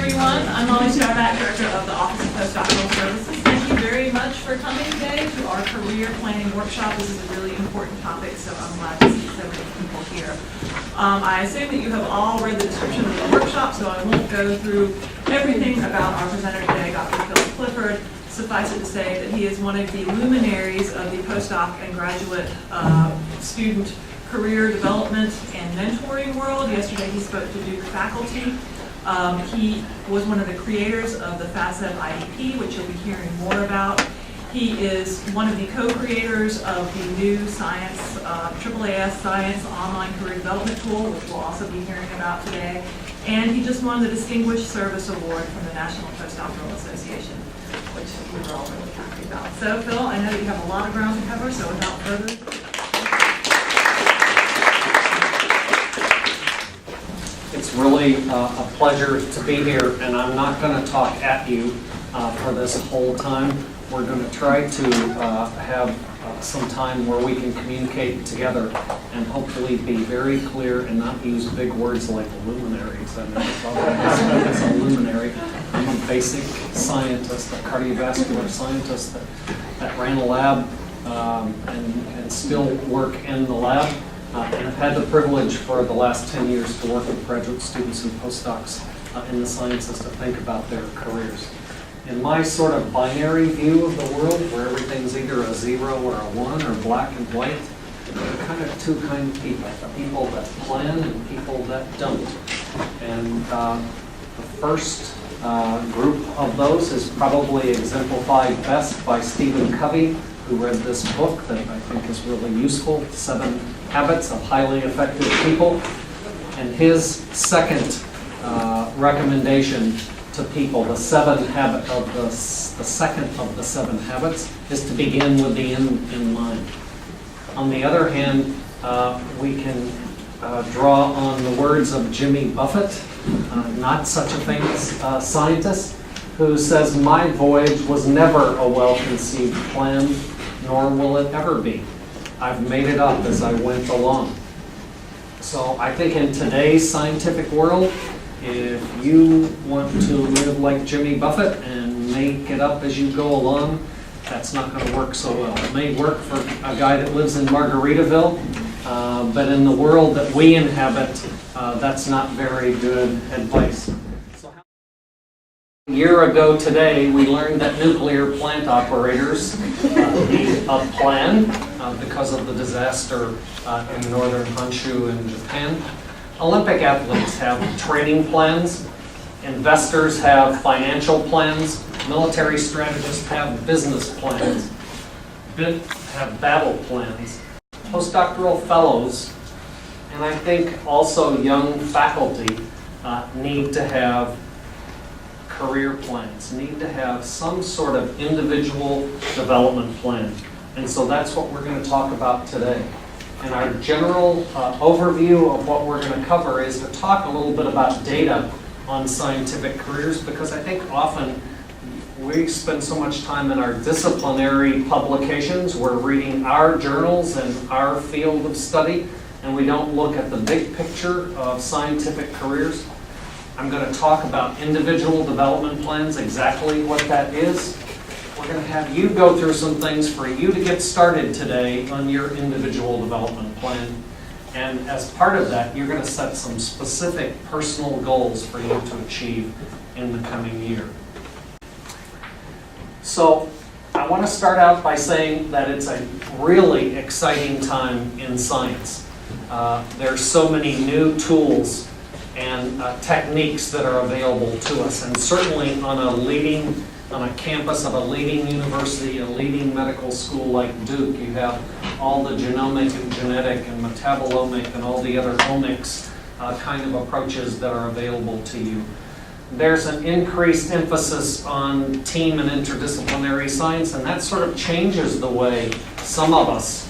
everyone. I'm Molly Starback, Director of the Office of Postdoctoral Services. Thank you very much for coming today to our career planning workshop. This is a really important topic, so I'm glad to see so many people here. I assume that you have all read the description of the workshop, so I won't go through everything about our presenter today, Dr. Clifford. Suffice it to say that he is one of the luminaries of the postdoc and graduate student career development and mentoring world. Yesterday he spoke to Duke faculty. He was one of the creators of the FASEB IDP, which you'll be hearing more about. He is one of the co-creators of the new science, AAAS Science Online Career Development Tool, which we'll also be hearing about today. And he just won the Distinguished Service Award from the National Postdoctoral Association, which we were all really happy about. So Phil, I know that you have a lot of ground to cover, so without further ado. It's really a pleasure to be here, and I'm not going to talk at you for this whole time. We're going to try to have some time where we can communicate together and hopefully be very clear and not use big words like luminaries. I mean, it's a luminary. I'm a basic scientist, a cardiovascular scientist that ran a lab and still work in the lab. I've had the privilege for the last 10 years to work with graduate students and postdocs in the sciences to think about their careers. In my sort of binary view of the world, where everything's either a 0 or a 1 or black and white, there are kind of two kinds of people, the people that plan and people that don't. And the first group of those is probably exemplified best by Stephen Covey, who read this book that I think is really useful, 7 Habits of Highly Effective People. And his second recommendation to people, the second of the 7 habits, is to begin with the end in mind. On the other hand, we can draw on the words of Jimmy Buffett, not such a famous scientist, who says, "My voyage was never a well-conceived plan, nor will it ever be. I've made it up as I went along." So I think in today's scientific world, if you want to live like Jimmy Buffett and make it up as you go along, that's not going to work so well. It may work for a guy that lives in Margaritaville, but in the world that we inhabit, that's not very good advice. A year ago today, we learned that nuclear plant operators need a plan because of the disaster in northern Honshu in Japan. Olympic athletes have training plans. Investors have financial plans. Military strategists have business plans. Have battle plans. Postdoctoral fellows, and I think also young faculty, need to have career plans, need to have some sort of individual development plan. And so that's what we're going to talk about today. And our general overview of what we're going to cover is to talk a little bit about data on scientific careers, because I think often we spend so much time in our disciplinary publications. We're reading our journals and our field of study, and we don't look at the big picture of scientific careers. I'm going to talk about individual development plans, exactly what that is. We're going to have you go through some things for you to get started today on your individual development plan. And as part of that, you're going to set some specific personal goals for you to achieve in the coming year. So I want to start out by saying that it's a really exciting time in science. There's so many new tools and techniques that are available to us, and certainly on a campus of a leading university, a leading medical school like Duke, you have all the genomic and genetic and metabolomic and all the other omics kind of approaches that are available to you. There's an increased emphasis on team and interdisciplinary science, and that sort of changes the way some of us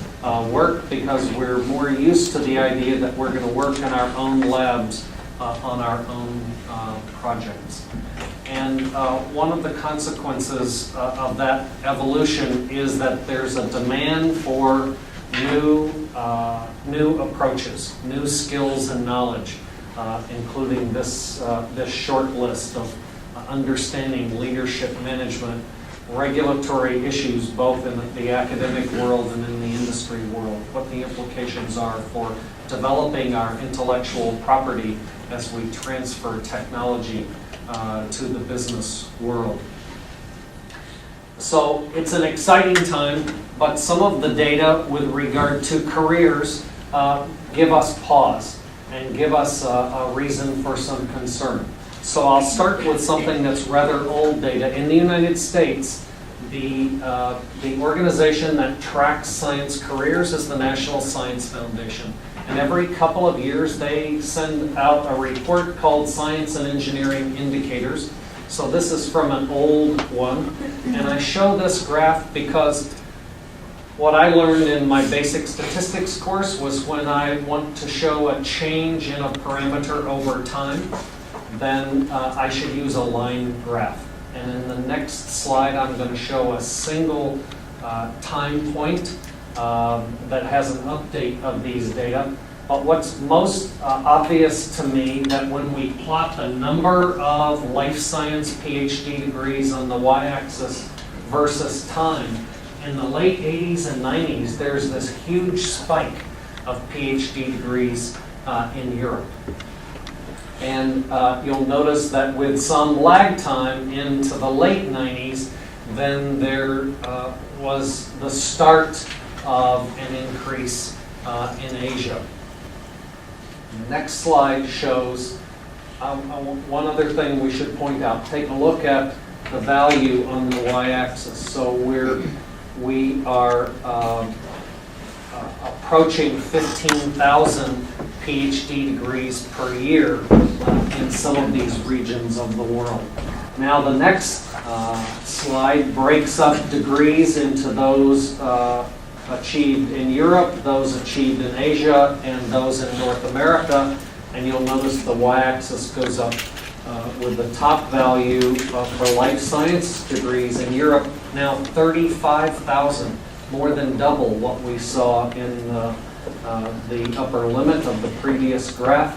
work, because we're more used to the idea that we're going to work in our own labs on our own projects. And one of the consequences of that evolution is that there's a demand for new approaches, new skills and knowledge. including this short list of understanding leadership management, regulatory issues both in the academic world and in the industry world, what the implications are for developing our intellectual property as we transfer technology to the business world. So it's an exciting time, but some of the data with regard to careers give us pause and give us a reason for some concern. So I'll start with something that's rather old data. In the United States, the organization that tracks science careers is the National Science Foundation. And every couple of years, they send out a report called Science and Engineering Indicators. So this is from an old one. And I show this graph because what I learned in my basic statistics course was when I want to show a change in a parameter over time, then I should use a line graph. And in the next slide, I'm going to show a single time point that has an update of these data. But what's most obvious to me that when we plot the number of life science PhD degrees on the y-axis versus time, in the late 80s and 90s, there's this huge spike of PhD degrees in Europe. And you'll notice that with some lag time into the late 90s, then there was the start of an increase in Asia. The next slide shows one other thing we should point out. Take a look at the value on the y-axis. So we are approaching 15,000 PhD degrees per year in some of these regions of the world. Now the next slide breaks up degrees into those achieved in Europe, those achieved in Asia, and those in North America. And you'll notice the y-axis goes up with the top value for life science degrees in Europe, now 35,000, more than double what we saw in the upper limit of the previous graph.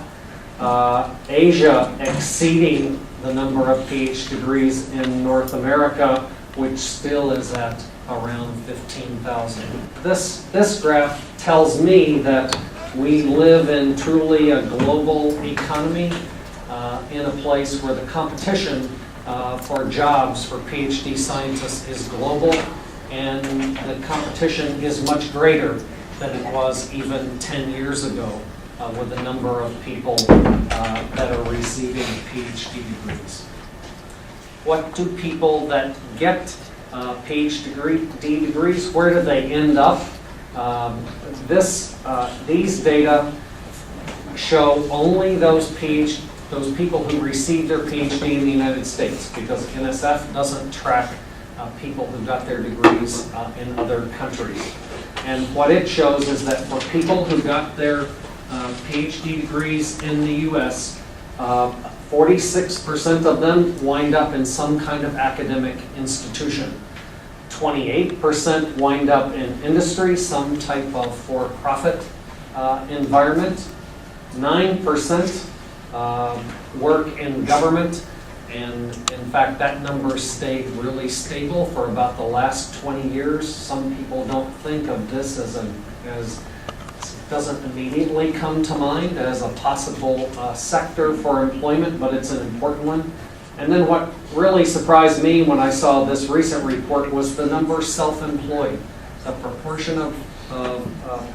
Asia exceeding the number of PhD degrees in North America, which still is at around 15,000. This graph tells me that we live in truly a global economy, in a place where the competition for jobs for PhD scientists is global, and the competition is much greater than it was even 10 years ago with the number of people that are receiving PhD degrees. What do people that get PhD degrees, where do they end up? These data show only those people who received their PhD in the United States, because NSF doesn't track people who got their degrees in other countries. And what it shows is that for people who got their PhD degrees in the US, 46% of them wind up in some kind of academic institution. 28% wind up in industry, some type of for-profit environment. 9% work in government, and in fact that number stayed really stable for about the last 20 years. Some people don't think of this as doesn't immediately come to mind as a possible sector for employment, but it's an important one. And then what really surprised me when I saw this recent report was the number self-employed. The proportion of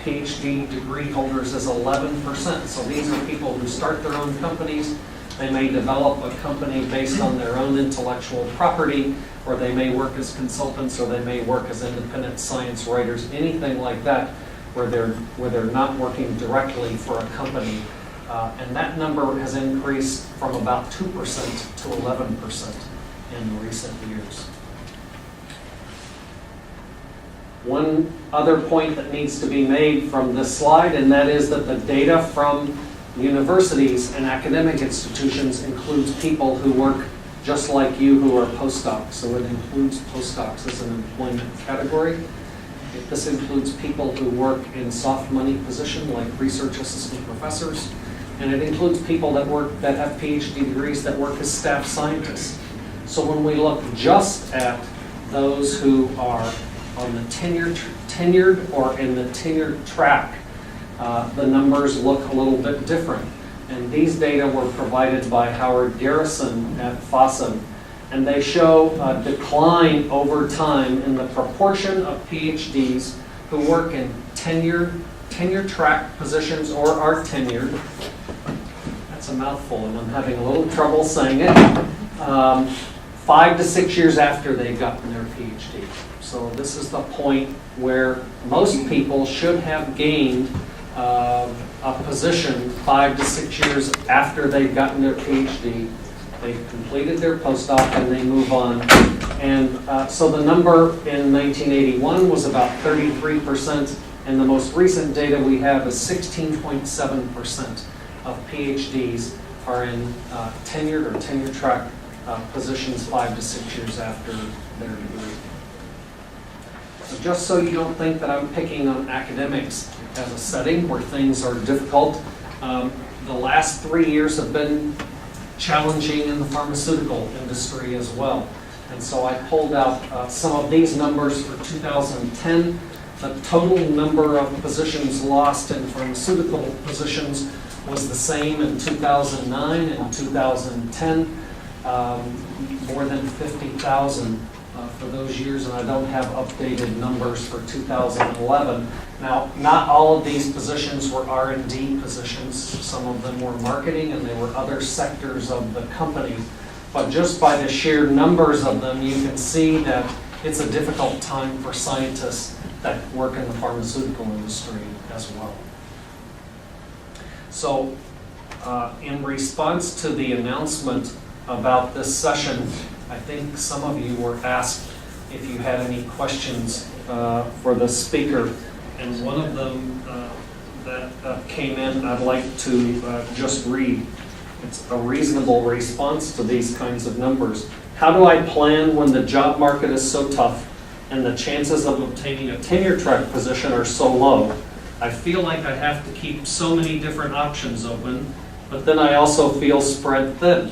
PhD degree holders is 11%. So these are people who start their own companies. They may develop a company based on their own intellectual property, or they may work as consultants, or they may work as independent science writers, anything like that, where they're not working directly for a company. And that number has increased from about 2% to 11% in recent years. One other point that needs to be made from this slide, and that is that the data from universities and academic institutions includes people who work just like you who are postdocs. So it includes postdocs as an employment category. This includes people who work in soft money positions like research assistant professors, and it includes people that have PhD degrees that work as staff scientists. So when we look just at those who are on the tenured or in the tenured track, the numbers look a little bit different. And these data were provided by Howard Garrison at FASEB, and they show a decline over time in the proportion of PhDs who work in tenure track positions or are tenured. That's a mouthful, and I'm having a little trouble saying it. 5 to 6 years after they've gotten their PhD. So this is the point where most people should have gained a position 5 to 6 years after they've gotten their PhD. They've completed their postdoc and they move on. And so the number in 1981 was about 33%, and the most recent data we have is 16.7% of PhDs are in tenured or tenure track positions 5 to 6 years after their degree. So just so you don't think that I'm picking on academics as a setting where things are difficult, the last 3 years have been challenging in the pharmaceutical industry as well. And so I pulled out some of these numbers for 2010. The total number of positions lost in pharmaceutical positions was the same in 2009 and 2010, more than 50,000 for those years, and I don't have updated numbers for 2011. Now, not all of these positions were R&D positions. Some of them were marketing, and they were other sectors of the company. But just by the sheer numbers of them, you can see that it's a difficult time for scientists that work in the pharmaceutical industry as well. So, in response to the announcement about this session, I think some of you were asked if you had any questions for the speaker, and one of them that came in I'd like to just read. It's a reasonable response to these kinds of numbers. How do I plan when the job market is so tough and the chances of obtaining a tenure track position are so low? I feel like I have to keep so many different options open, but then I also feel spread thin.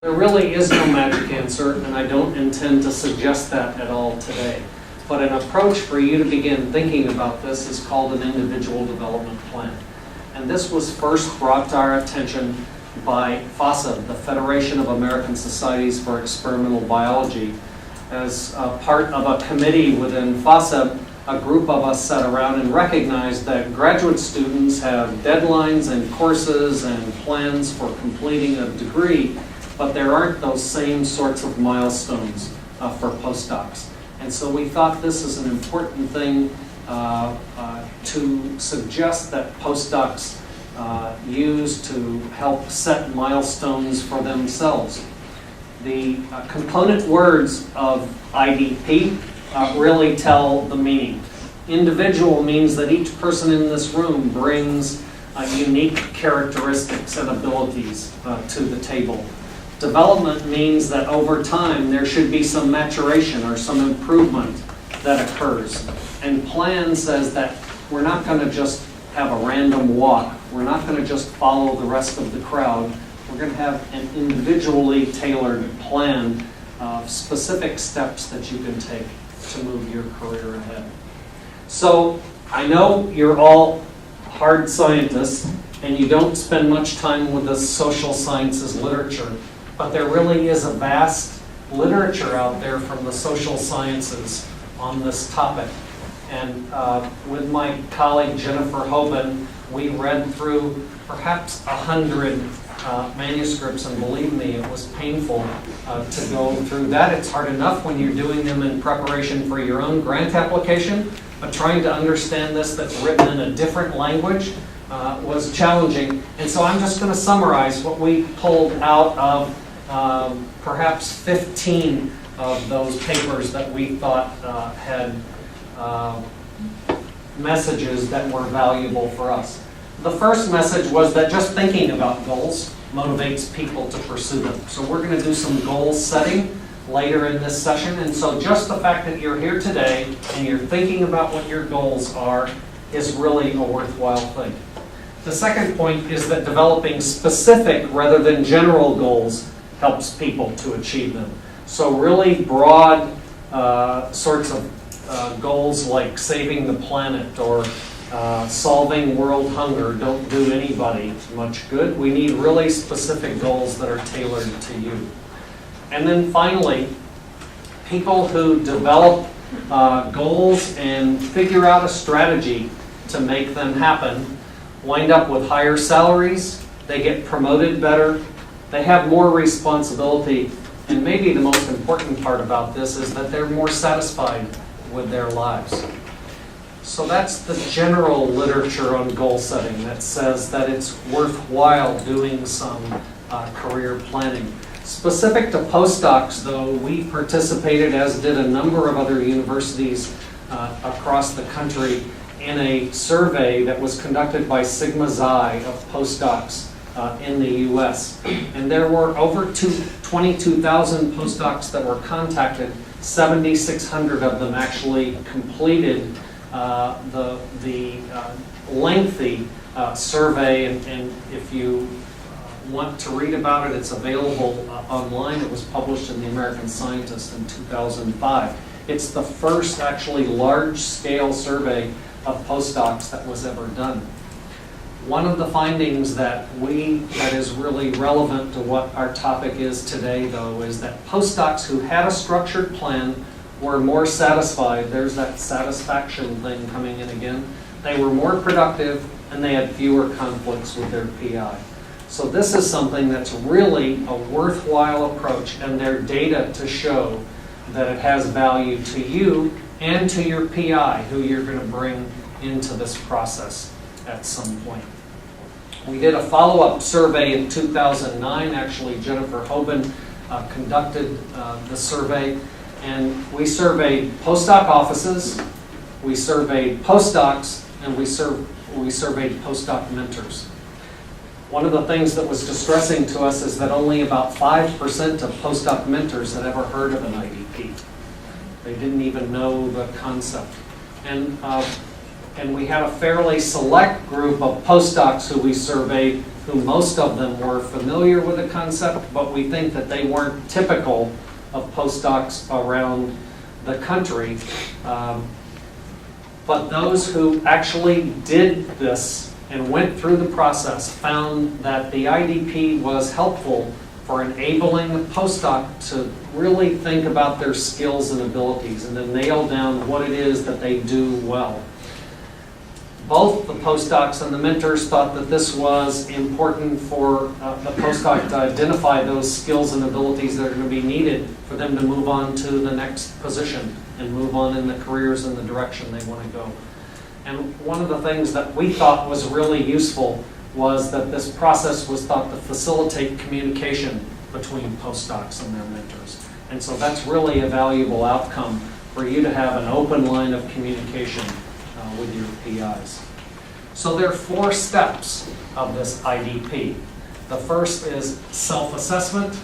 There really is no magic answer, and I don't intend to suggest that at all today. But an approach for you to begin thinking about this is called an individual development plan. And this was first brought to our attention by FASEB, the Federation of American Societies for Experimental Biology. As part of a committee within FASEB, a group of us sat around and recognized that graduate students have deadlines and courses and plans for completing a degree, but there aren't those same sorts of milestones for postdocs. And so we thought this is an important thing to suggest that postdocs use to help set milestones for themselves. The component words of IDP really tell the meaning. Individual means that each person in this room brings unique characteristics and abilities to the table. Development means that over time there should be some maturation or some improvement that occurs. And plan says that we're not going to just have a random walk. We're not going to just follow the rest of the crowd. We're going to have an individually tailored plan of specific steps that you can take to move your career ahead. So I know you're all hard scientists and you don't spend much time with the social sciences literature, but there really is a vast literature out there from the social sciences on this topic. And with my colleague Jennifer Hoban, we read through perhaps 100 manuscripts, and believe me, it was painful to go through that. It's hard enough when you're doing them in preparation for your own grant application, but trying to understand this that's written in a different language was challenging. And so I'm just going to summarize what we pulled out of perhaps 15 of those papers that we thought had messages that were valuable for us. The first message was that just thinking about goals motivates people to pursue them. So we're going to do some goal setting later in this session. And so just the fact that you're here today and you're thinking about what your goals are is really a worthwhile thing. The second point is that developing specific rather than general goals helps people to achieve them. So really broad sorts of goals like saving the planet or solving world hunger don't do anybody much good. We need really specific goals that are tailored to you. And then finally, people who develop goals and figure out a strategy to make them happen wind up with higher salaries, they get promoted better, they have more responsibility, and maybe the most important part about this is that they're more satisfied with their lives. So that's the general literature on goal setting that says that it's worthwhile doing some career planning. Specific to postdocs, though, we participated, as did a number of other universities across the country, in a survey that was conducted by Sigma Xi of postdocs in the US. And there were over 22,000 postdocs that were contacted. 7,600 of them actually completed the lengthy survey, and if you want to read about it, it's available online. It was published in the American Scientist in 2005. It's the first actually large-scale survey of postdocs that was ever done. One of the findings that is really relevant to what our topic is today, though, is that postdocs who had a structured plan were more satisfied. There's that satisfaction thing coming in again. They were more productive, and they had fewer conflicts with their PI. So this is something that's really a worthwhile approach, and there are data to show that it has value to you and to your PI, who you're going to bring into this process at some point. We did a follow-up survey in 2009. Actually, Jennifer Hoban conducted the survey, and we surveyed postdoc offices, we surveyed postdocs, and we surveyed postdoc mentors. One of the things that was distressing to us is that only about 5% of postdoc mentors had ever heard of an IDP. They didn't even know the concept. And we had a fairly select group of postdocs who we surveyed, who most of them were familiar with the concept, but we think that they weren't typical of postdocs around the country. But those who actually did this and went through the process found that the IDP was helpful for enabling the postdoc to really think about their skills and abilities and to nail down what it is that they do well. Both the postdocs and the mentors thought that this was important for the postdoc to identify those skills and abilities that are going to be needed for them to move on to the next position and move on in the careers in the direction they want to go. And one of the things that we thought was really useful was that this process was thought to facilitate communication between postdocs and their mentors. And so that's really a valuable outcome for you to have an open line of communication with your PIs. So there are 4 steps of this IDP. The first is self-assessment.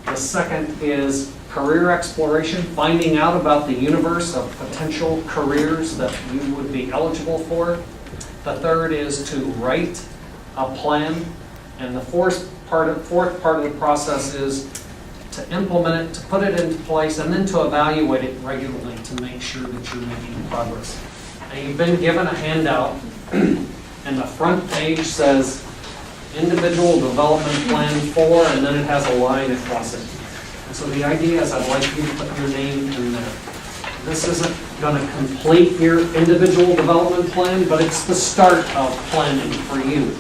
The second is career exploration, finding out about the universe of potential careers that you would be eligible for. The third is to write a plan. And the fourth part of the process is to implement it, to put it into place, and then to evaluate it regularly to make sure that you're making progress. Now, you've been given a handout, and the front page says Individual Development Plan 4, and then it has a line across it. And so the idea is I'd like you to put your name in there. This isn't going to complete your individual development plan, but it's the start of planning for you.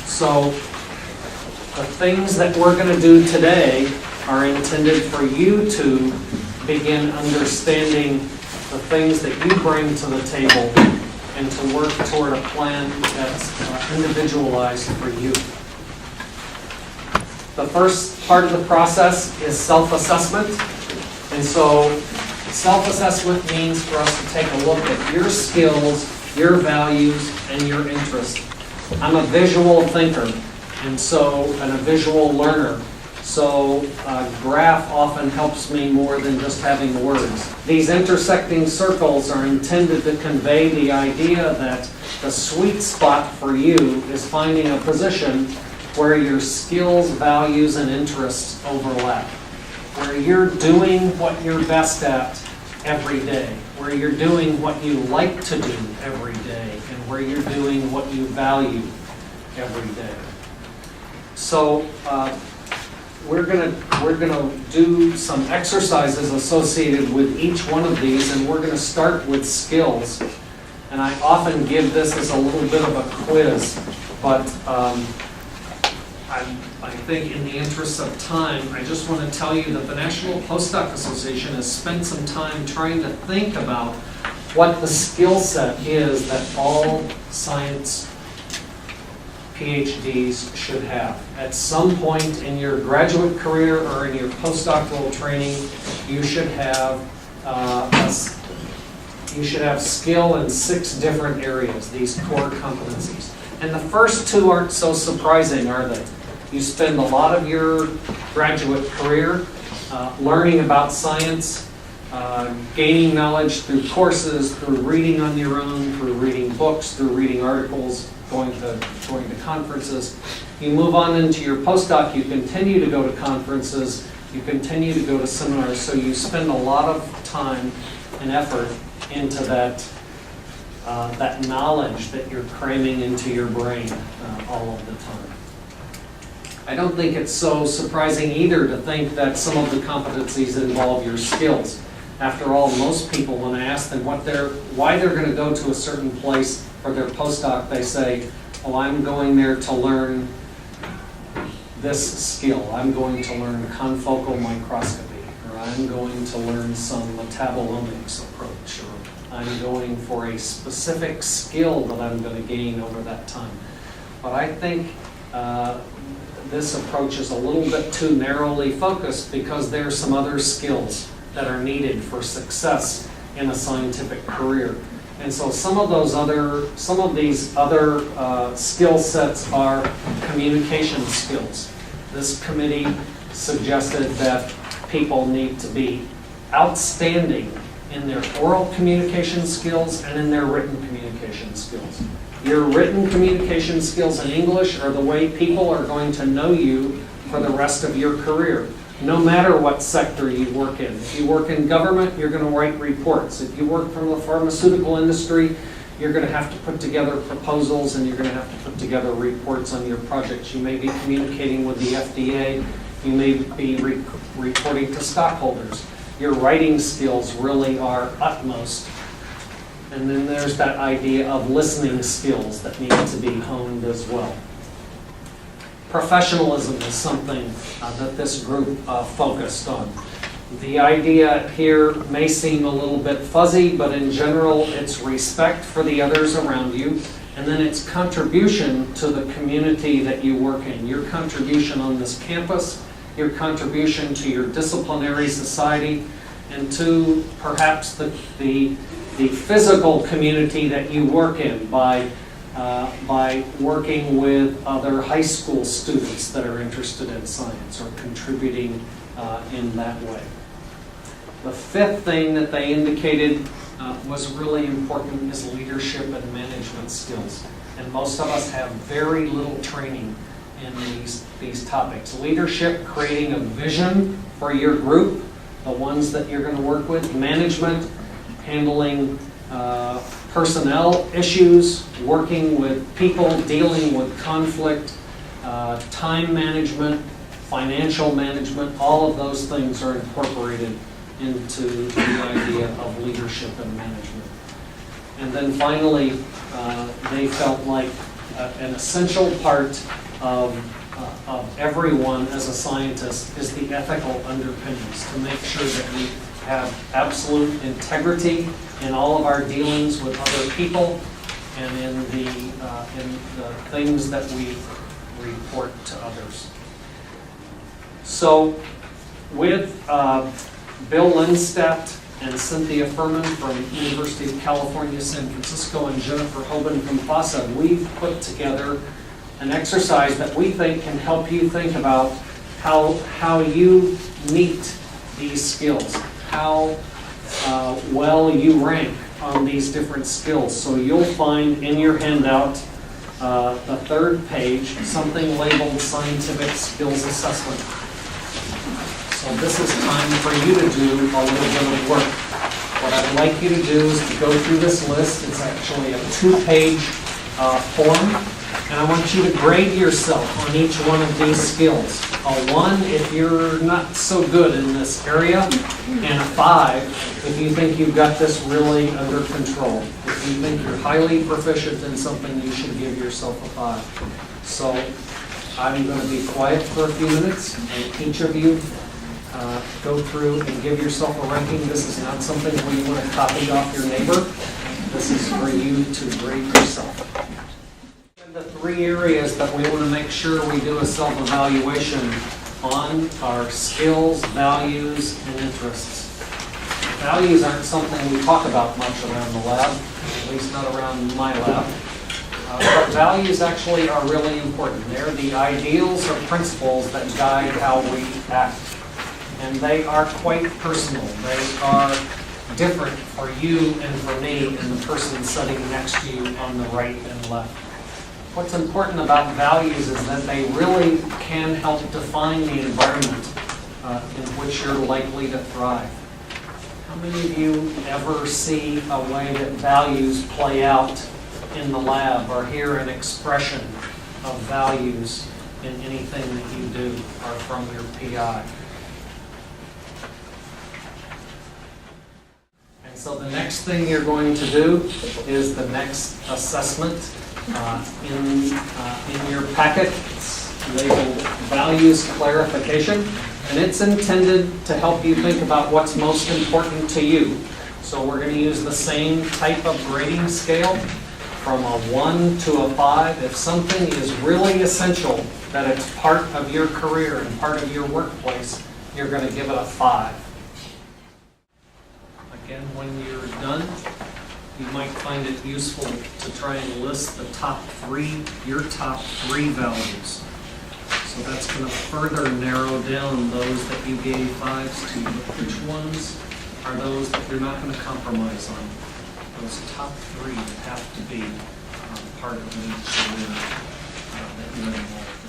So the things that we're going to do today are intended for you to begin understanding the things that you bring to the table and to work toward a plan that's individualized for you. The first part of the process is self-assessment. And so self-assessment means for us to take a look at your skills, your values, and your interests. I'm a visual thinker, and a visual learner. So a graph often helps me more than just having words. These intersecting circles are intended to convey the idea that the sweet spot for you is finding a position where your skills, values, and interests overlap, where you're doing what you're best at every day, where you're doing what you like to do every day, and where you're doing what you value every day. So we're gonna do some exercises associated with each one of these, and we're gonna start with skills. And I often give this as a little bit of a quiz, but I think in the interest of time, I just want to tell you that the National Postdoc Association has spent some time trying to think about what the skill set is that all science PhDs should have. At some point in your graduate career or in your postdoctoral training, you should have skill in 6 different areas, these core competencies. And the first 2 aren't so surprising, are they? You spend a lot of your graduate career learning about science, gaining knowledge through courses, through reading on your own, through reading books, through reading articles, going to conferences. You move on into your postdoc, you continue to go to conferences, you continue to go to seminars, so you spend a lot of time and effort into that knowledge that you're cramming into your brain all of the time. I don't think it's so surprising either to think that some of the competencies involve your skills. After all, most people, when I ask them why they're going to go to a certain place for their postdoc, they say, oh, I'm going there to learn this skill. I'm going to learn confocal microscopy, or I'm going to learn some metabolomics approach, or I'm going for a specific skill that I'm going to gain over that time. But I think this approach is a little bit too narrowly focused because there are some other skills that are needed for success in a scientific career. And so some of these other skill sets are communication skills. This committee suggested that people need to be outstanding in their oral communication skills and in their written communication skills. Your written communication skills in English are the way people are going to know you for the rest of your career, no matter what sector you work in. If you work in government, you're going to write reports. If you work from the pharmaceutical industry, you're going to have to put together proposals and you're going to have to put together reports on your projects. You may be communicating with the FDA. You may be reporting to stockholders. Your writing skills really are utmost. And then there's that idea of listening skills that need to be honed as well. Professionalism is something that this group focused on. The idea here may seem a little bit fuzzy, but in general, it's respect for the others around you, and then it's contribution to the community that you work in. Your contribution on this campus, your contribution to your disciplinary society, and to perhaps the physical community that you work in by working with other high school students that are interested in science or contributing in that way. The 5th thing that they indicated was really important is leadership and management skills. And most of us have very little training in these topics. Leadership, creating a vision for your group, the ones that you're going to work with. Management, handling personnel issues, working with people, dealing with conflict, time management, financial management, all of those things are incorporated into the idea of leadership and management. And then finally, they felt like an essential part of everyone as a scientist is the ethical underpinnings, to make sure that we have absolute integrity in all of our dealings with other people and in the things that we report to others. So with Bill Lindstedt and Cynthia Furman from University of California, San Francisco, and Jennifer Hoban from FASEB, we've put together an exercise that we think can help you think about how you meet these skills, how well you rank on these different skills. So you'll find in your handout, the third page, something labeled Scientific Skills Assessment. So this is time for you to do a little bit of work. What I'd like you to do is to go through this list. It's actually a 2-page form, and I want you to grade yourself on each one of these skills. A 1 if you're not so good in this area, and a 5 if you think you've got this really under control. If you think you're highly proficient in something, you should give yourself a 5. So I'm going to be quiet for a few minutes, and each of you go through and give yourself a ranking. This is not something where you want to copy off your neighbor. This is for you to grade yourself. The 3 areas that we want to make sure we do a self-evaluation on are skills, values, and interests. Values aren't something we talk about much around the lab, at least not around my lab. But values actually are really important. They're the ideals or principles that guide how we act. And they are quite personal. They are different for you and for me and the person sitting next to you on the right and left. What's important about values is that they really can help define the environment in which you're likely to thrive. How many of you ever see a way that values play out in the lab or hear an expression of values in anything that you do or from your PI? And so the next thing you're going to do is the next assessment. In your packet, it's labeled Values Clarification, and it's intended to help you think about what's most important to you. So we're going to use the same type of grading scale from a 1 to a 5. If something is really essential, that it's part of your career and part of your workplace, you're going to give it a 5. Again, when you're done, you might find it useful to try and list the your top 3 values. So that's going to further narrow down those that you gave 5s to. But which ones are those that you're not going to compromise on? Those top 3 have to be part of the career that you're involved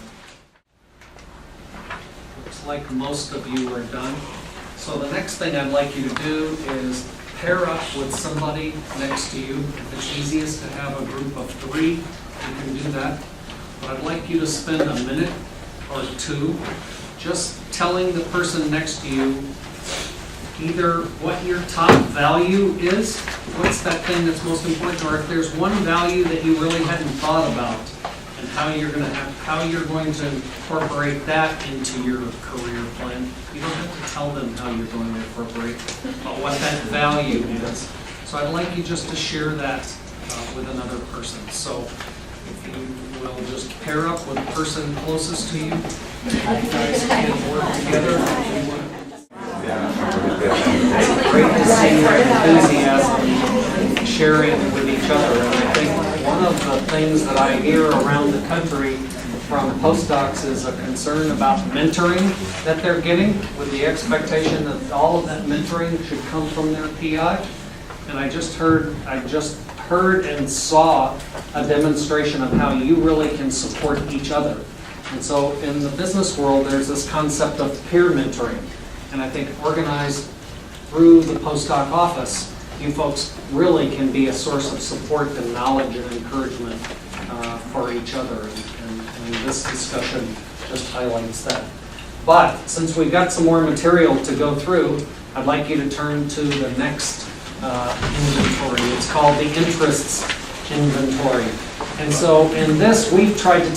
in. Looks like most of you are done. So the next thing I'd like you to do is pair up with somebody next to you. If it's easiest to have a group of 3, you can do that. But I'd like you to spend a minute or 2 just telling the person next to you either what your top value is, what's that thing that's most important, or if there's one value that you really hadn't thought about and how you're going to incorporate that into your career plan. You don't have to tell them how you're going to incorporate, but what that value is. So I'd like you just to share that with another person. So if you will just pair up with the person closest to you, you guys can work together. It's great to see your enthusiasm and sharing with each other. And I think one of the things that I hear around the country from postdocs is a concern about mentoring that they're getting, with the expectation that all of that mentoring should come from their PI. And I just heard and saw a demonstration of how you really can support each other. And so in the business world, there's this concept of peer mentoring. And I think organized through the postdoc office, you folks really can be a source of support and knowledge and encouragement for each other. And this discussion just highlights that. But since we've got some more material to go through, I'd like you to turn to the next inventory. It's called the interests inventory. And so in this, we've tried to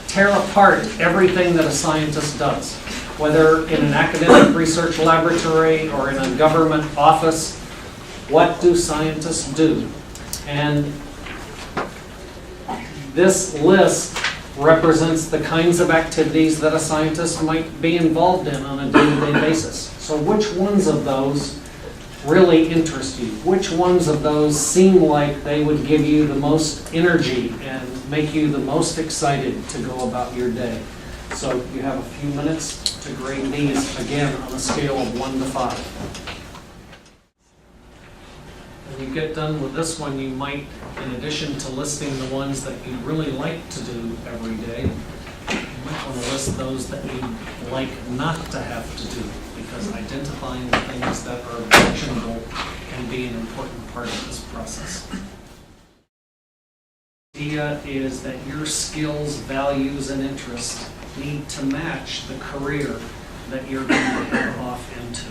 tear apart everything that a scientist does, whether in an academic research laboratory or in a government office. What do scientists do? And this list represents the kinds of activities that a scientist might be involved in on a day-to-day basis. So which ones of those really interest you? Which ones of those seem like they would give you the most energy and make you the most excited to go about your day? So you have a few minutes to grade these, again, on a scale of 1 to 5. When you get done with this one, you might, in addition to listing the ones that you'd really like to do every day, you might want to list those that you'd like not to have to do, because identifying the things that are objectionable can be an important part of this process. The idea is that your skills, values, and interests need to match the career that you're going to head off into.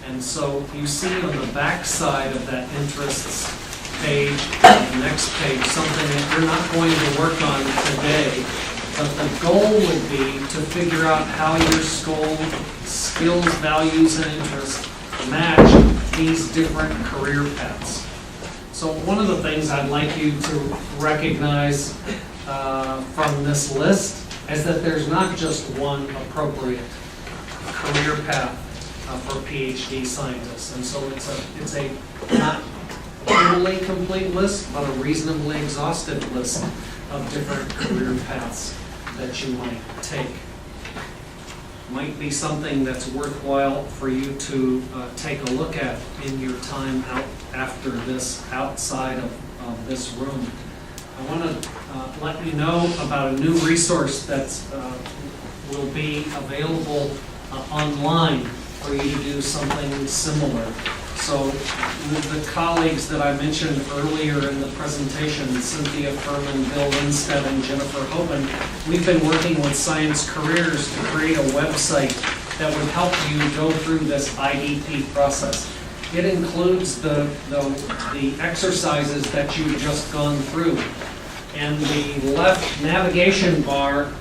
And so you see on the back side of that interests page, the next page, something that you're not going to work on today, but the goal would be to figure out how your skills, values, and interests match these different career paths. So one of the things I'd like you to recognize from this list is that there's not just one appropriate career path for PhD scientists. And so it's a not totally complete list, but a reasonably exhaustive list of different career paths that you might take. Might be something that's worthwhile for you to take a look at in your time out after this, outside of this room. I want to let you know about a new resource that will be available online for you to do something similar. So with the colleagues that I mentioned earlier in the presentation, Cynthia Furman, Bill Winstead, and Jennifer Hoban, we've been working with Science Careers to create a website that would help you go through this IDP process. It includes the exercises that you've just gone through. And the left navigation bar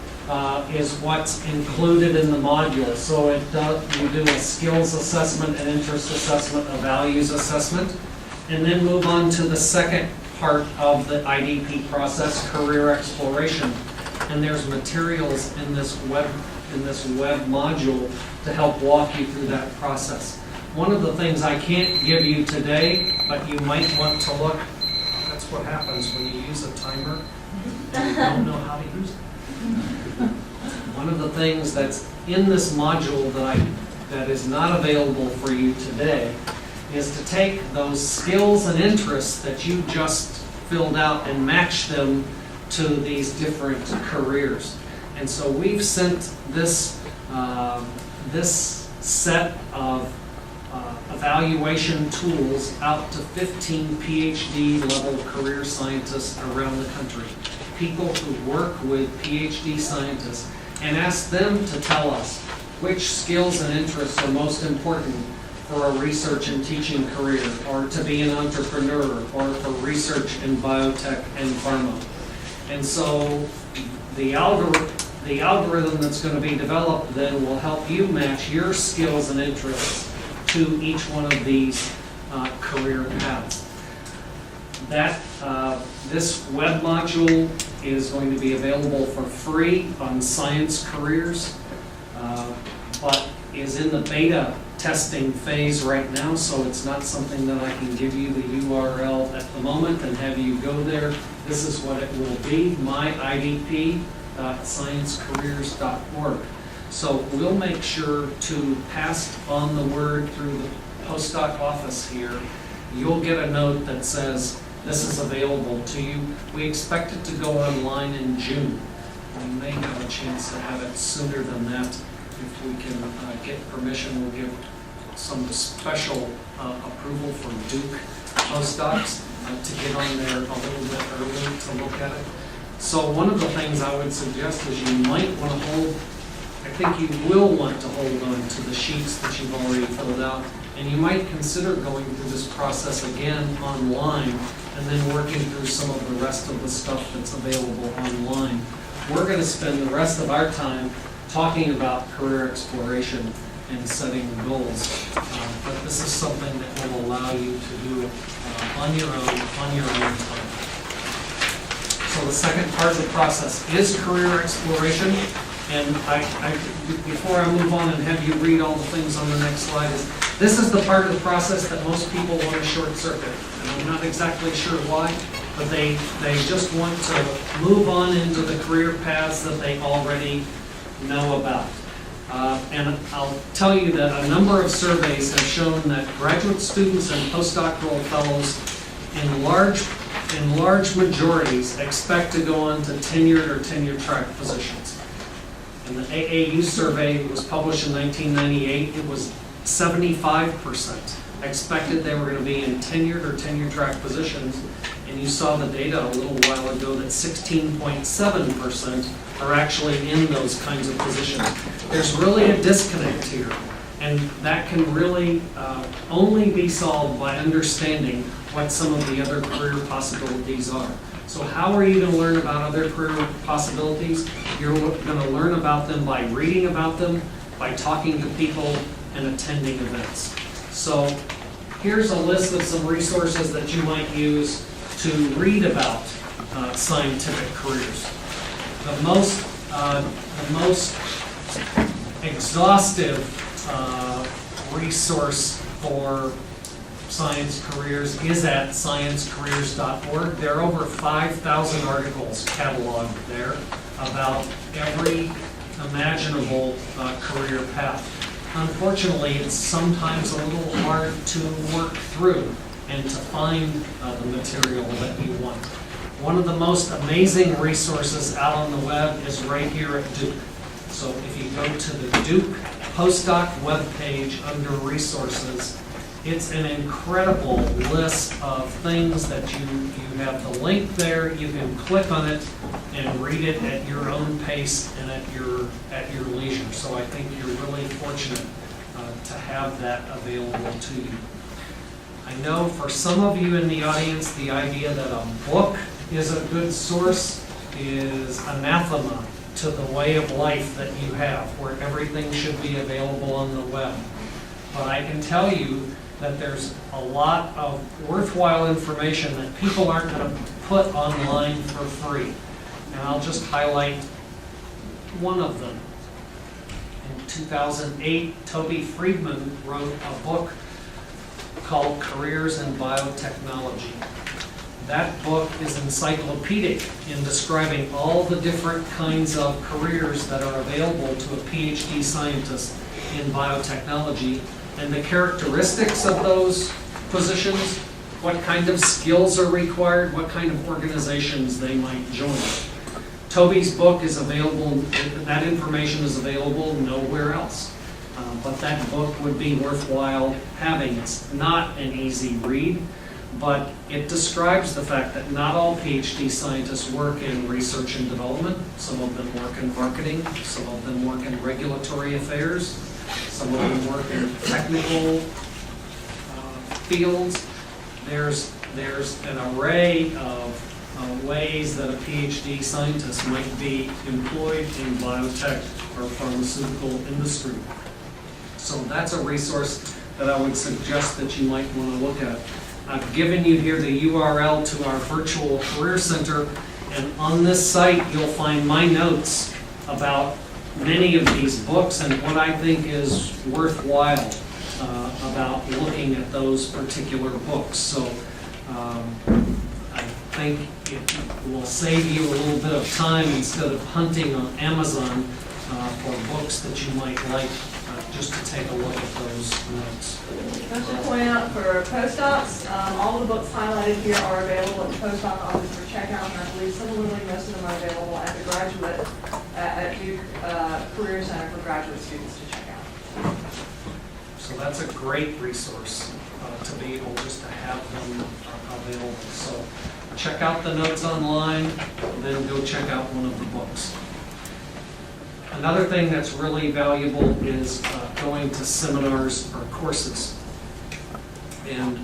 is what's included in the module. So you do a skills assessment, an interest assessment, a values assessment, and then move on to the second part of the IDP process, career exploration. And there's materials in this web module to help walk you through that process. One of the things I can't give you today, but you might want to look, that's what happens when you use a timer and you don't know how to use it. One of the things that's in this module that is not available for you today is to take those skills and interests that you just filled out and match them to these different careers. And so we've sent this set of evaluation tools out to 15 PhD level career scientists around the country, people who work with PhD scientists, and ask them to tell us which skills and interests are most important for a research and teaching career, or to be an entrepreneur, or for research in biotech and pharma. And so the algorithm that's going to be developed then will help you match your skills and interests to each one of these career paths. This web module is going to be available for free on Science Careers, but is in the beta testing phase right now, so it's not something that I can give you the URL at the moment and have you go there. This is what it will be, myidp.sciencecareers.org. So we'll make sure to pass on the word through the postdoc office here. You'll get a note that says this is available to you. We expect it to go online in June. We may have a chance to have it sooner than that. If we can get permission, we'll give some special approval for Duke postdocs to get on there a little bit early to look at it. So one of the things I would suggest is you might want to I think you will want to hold on to the sheets that you've already filled out, and you might consider going through this process again online and then working through some of the rest of the stuff that's available online. We're going to spend the rest of our time talking about career exploration and setting goals, but this is something that will allow you to do on your own time. So the second part of the process is career exploration. And before I move on and have you read all the things on the next slide, this is the part of the process that most people want to short circuit. And I'm not exactly sure why, but they just want to move on into the career paths that they already know about. And I'll tell you that a number of surveys have shown that graduate students and postdoctoral fellows in large majorities expect to go on to tenured or tenure track positions. In the AAU survey that was published in 1998, it was 75% expected they were going to be in tenured or tenure track positions, and you saw the data a little while ago that 16.7% are actually in those kinds of positions. There's really a disconnect here, and that can really only be solved by understanding what some of the other career possibilities are. So how are you going to learn about other career possibilities? You're going to learn about them by reading about them, by talking to people, and attending events. So here's a list of some resources that you might use to read about scientific careers. The most exhaustive resource for science careers is at sciencecareers.org. There are over 5,000 articles cataloged there about every imaginable career path. Unfortunately, it's sometimes a little hard to work through and to find the material that you want. One of the most amazing resources out on the web is right here at Duke. So if you go to the Duke postdoc webpage under resources, it's an incredible list of things that you have the link there. You can click on it and read it at your own pace and at your leisure. So I think you're really fortunate to have that available to you. I know for some of you in the audience, the idea that a book is a good source is anathema to the way of life that you have, where everything should be available on the web. But I can tell you that there's a lot of worthwhile information that people aren't going to put online for free. And I'll just highlight one of them. In 2008, Toby Friedman wrote a book called Careers in Biotechnology. That book is encyclopedic in describing all the different kinds of careers that are available to a PhD scientist in biotechnology and the characteristics of those positions, what kind of skills are required, what kind of organizations they might join. Toby's book is available, that information is available nowhere else. But that book would be worthwhile having. It's not an easy read, but it describes the fact that not all PhD scientists work in research and development. Some of them work in marketing, some of them work in regulatory affairs, some of them work in technical fields. There's an array of ways that a PhD scientist might be employed in biotech or pharmaceutical industry. So that's a resource that I would suggest that you might want to look at. I've given you here the URL to our virtual career center, and on this site you'll find my notes about many of these books and what I think is worthwhile about looking at those particular books. So I think it will save you a little bit of time instead of hunting on Amazon for books that you might like, just to take a look at those notes. I should point out for postdocs, all the books highlighted here are available at the postdoc office for checkout, and I believe similarly most of them are available at the graduate, at Duke Career Center for graduate students to check out. So that's a great resource to be able just to have them available. So check out the notes online, then go check out one of the books. Another thing that's really valuable is going to seminars or courses. And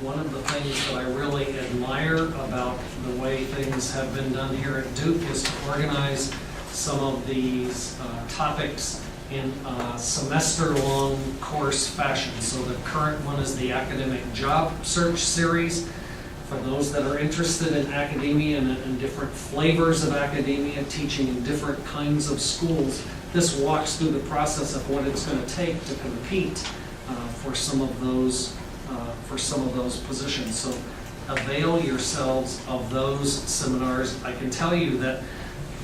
one of the things that I really admire about the way things have been done here at Duke is to organize some of these topics in a semester-long course fashion. So the current one is the Academic Job Search Series. For those that are interested in academia and different flavors of academia, teaching in different kinds of schools, this walks through the process of what it's going to take to compete for some of those positions. So avail yourselves of those seminars. I can tell you that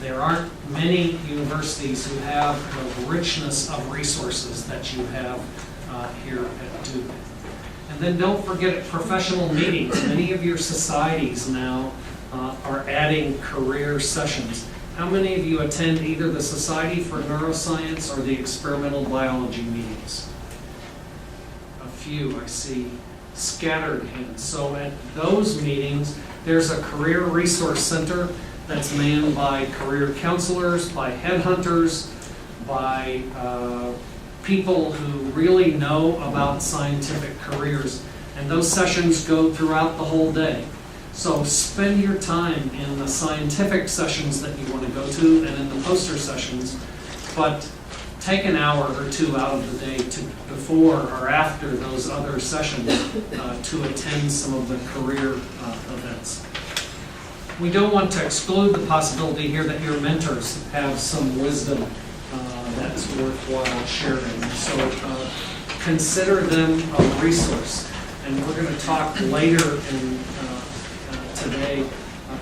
There aren't many universities who have the richness of resources that you have here at Duke. And then don't forget professional meetings. Many of your societies now are adding career sessions. How many of you attend either the Society for Neuroscience or the Experimental Biology meetings? A few, I see scattered hands. So at those meetings, there's a career resource center that's manned by career counselors, by headhunters, by people who really know about scientific careers. And those sessions go throughout the whole day. So spend your time in the scientific sessions that you want to go to and in the poster sessions, but take an hour or two out of the day before or after those other sessions to attend some of the career events. We don't want to exclude the possibility here that your mentors have some wisdom that's worthwhile sharing. So consider them a resource. And we're going to talk later today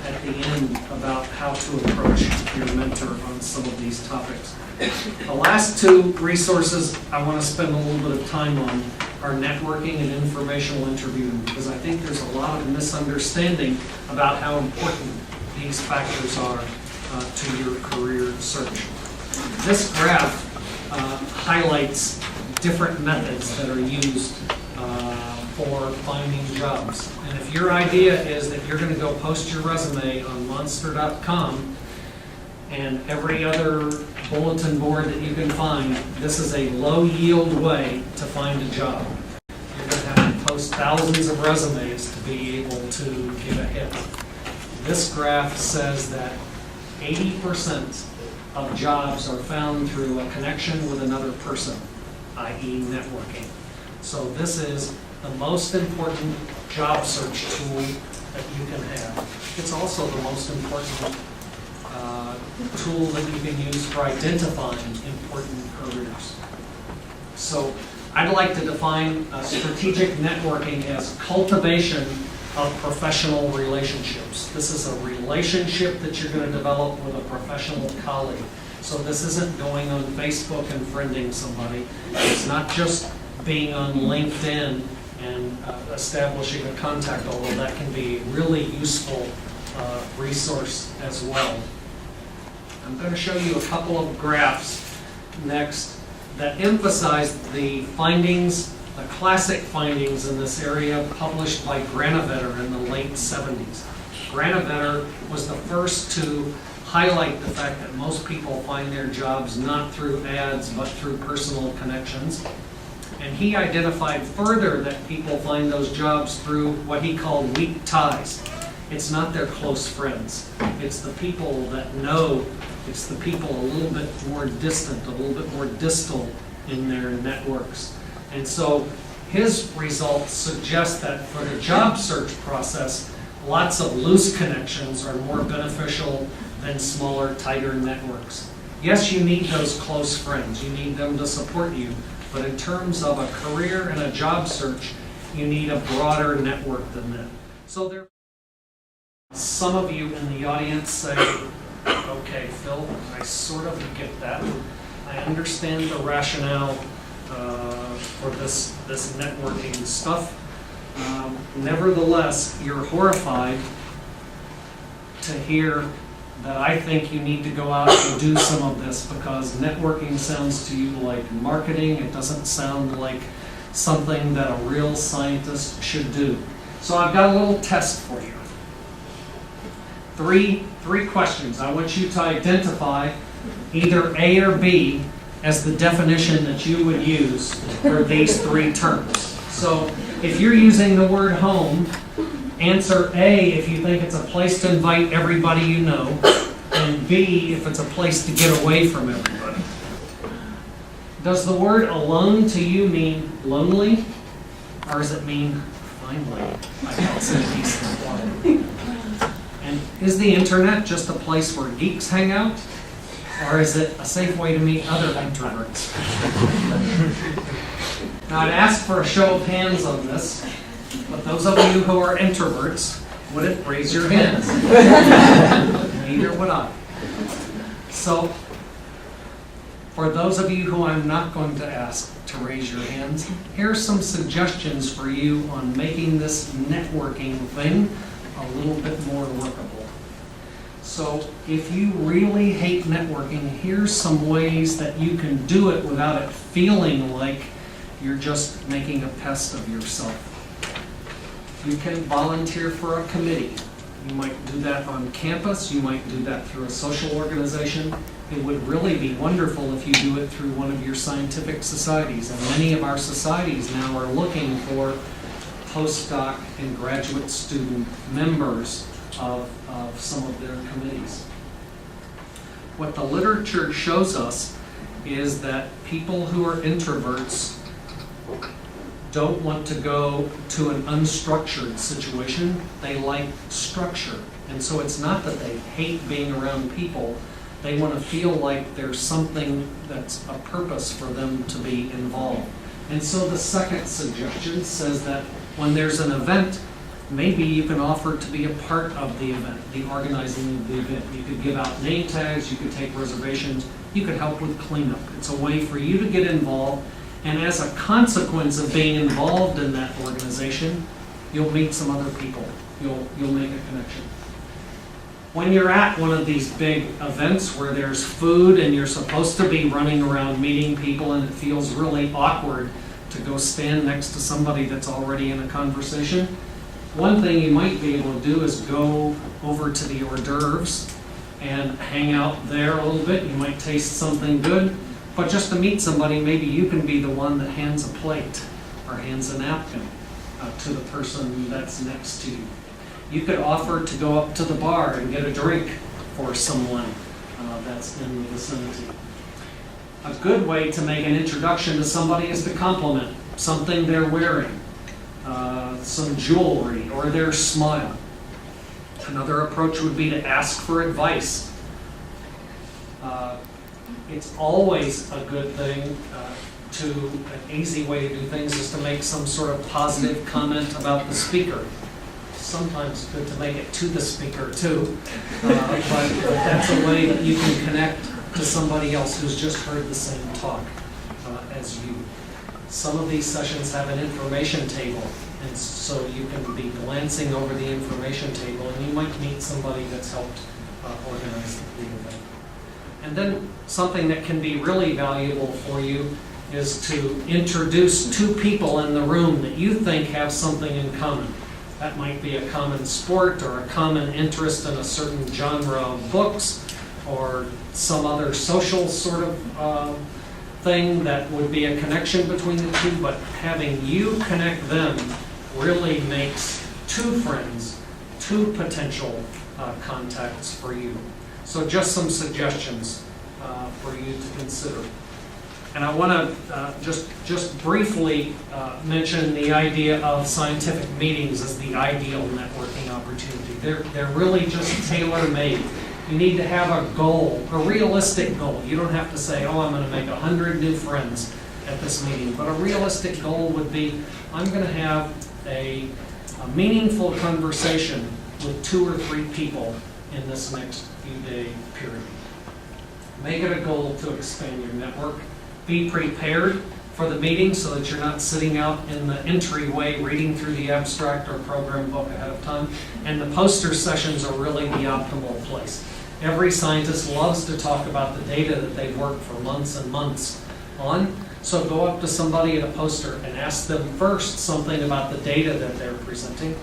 at the end about how to approach your mentor on some of these topics. The last two resources I want to spend a little bit of time on are networking and informational interviewing, because I think there's a lot of misunderstanding about how important these factors are to your career search. This graph highlights different methods that are used for finding jobs. And if your idea is that you're going to go post your resume on monster.com and every other bulletin board that you can find, this is a low yield way to find a job. You're going to have to post thousands of resumes to be able to get a hit. This graph says that 80% of jobs are found through a connection with another person, i.e. networking. So this is the most important job search tool that you can have. It's also the most important tool that you can use for identifying important careers. So I'd like to define strategic networking as cultivation of professional relationships. This is a relationship that you're going to develop with a professional colleague. So this isn't going on Facebook and friending somebody. It's not just being on LinkedIn and establishing a contact, although that can be a really useful resource as well. I'm going to show you a couple of graphs next that emphasize the findings, the classic findings in this area published by Granovetter in the late 70s. Granovetter was the first to highlight the fact that most people find their jobs not through ads but through personal connections. And he identified further that people find those jobs through what he called weak ties. It's not their close friends. It's the people that know. It's the people a little bit more distant, a little bit more distal in their networks. And so his results suggest that for the job search process, lots of loose connections are more beneficial than smaller, tighter networks. Yes, you need those close friends. You need them to support you. But in terms of a career and a job search, you need a broader network than that. So there, some of you in the audience say, okay, Phil, I sort of get that. I understand the rationale for this networking stuff. Nevertheless, you're horrified to hear that I think you need to go out and do some of this because networking sounds to you like marketing. It doesn't sound like something that a real scientist should do. So I've got a little test for you. Three questions. I want you to identify either A or B as the definition that you would use for these three terms. So if you're using the word home, answer A if you think it's a place to invite everybody you know, and B if it's a place to get away from everybody. Does the word alone to you mean lonely, or does it mean finally I got some decent quiet? And is the internet just a place where geeks hang out, or is it a safe way to meet other introverts? Now I'd ask for a show of hands on this. But those of you who are introverts wouldn't raise your hands. Neither would I. So, for those of you who I'm not going to ask to raise your hands, here's some suggestions for you on making this networking thing a little bit more workable. So if you really hate networking, here's some ways that you can do it without it feeling like you're just making a pest of yourself. You can volunteer for a committee. You might do that on campus, you might do that through a social organization. It would really be wonderful if you do it through one of your scientific societies. And many of our societies now are looking for postdoc and graduate student members of some of their committees. What the literature shows us is that people who are introverts don't want to go to an unstructured situation. They like structure. And so it's not that they hate being around people. They want to feel like there's something that's a purpose for them to be involved. And so the second suggestion says that when there's an event, maybe you can offer to be a part of the event, the organizing of the event. You could give out name tags, you could take reservations, you could help with cleanup. It's a way for you to get involved, and as a consequence of being involved in that organization, you'll meet some other people. You'll make a connection. When you're at one of these big events where there's food and you're supposed to be running around meeting people and it feels really awkward to go stand next to somebody that's already in a conversation, one thing you might be able to do is go over to the hors d'oeuvres and hang out there a little bit. You might taste something good, but just to meet somebody, maybe you can be the one that hands a plate or hands a napkin to the person that's next to you. You could offer to go up to the bar and get a drink for someone that's in the vicinity. A good way to make an introduction to somebody is to compliment something they're wearing, some jewelry, or their smile. Another approach would be to ask for advice. It's always a good thing an easy way to do things is to make some sort of positive comment about the speaker. Sometimes good to make it to the speaker too, but that's a way that you can connect to somebody else who's just heard the same talk as you. Some of these sessions have an information table, and so you can be glancing over the information table and you might meet somebody that's helped organize the event. And then something that can be really valuable for you is to introduce two people in the room that you think have something in common. That might be a common sport or a common interest in a certain genre of books or some other social sort of thing that would be a connection between the two, but having you connect them really makes two friends, two potential contacts for you. So just some suggestions for you to consider. And I want to just briefly mention the idea of scientific meetings as the ideal networking opportunity. They're really just tailor-made. You need to have a goal, a realistic goal. You don't have to say, oh, I'm going to make 100 new friends at this meeting. But a realistic goal would be, I'm going to have a meaningful conversation with 2 or 3 people in this next few-day period. Make it a goal to expand your network. Be prepared for the meeting so that you're not sitting out in the entryway reading through the abstract or program book ahead of time. And the poster sessions are really the optimal place. Every scientist loves to talk about the data that they've worked for months and months on. So go up to somebody at a poster and ask them first something about the data that they're presenting.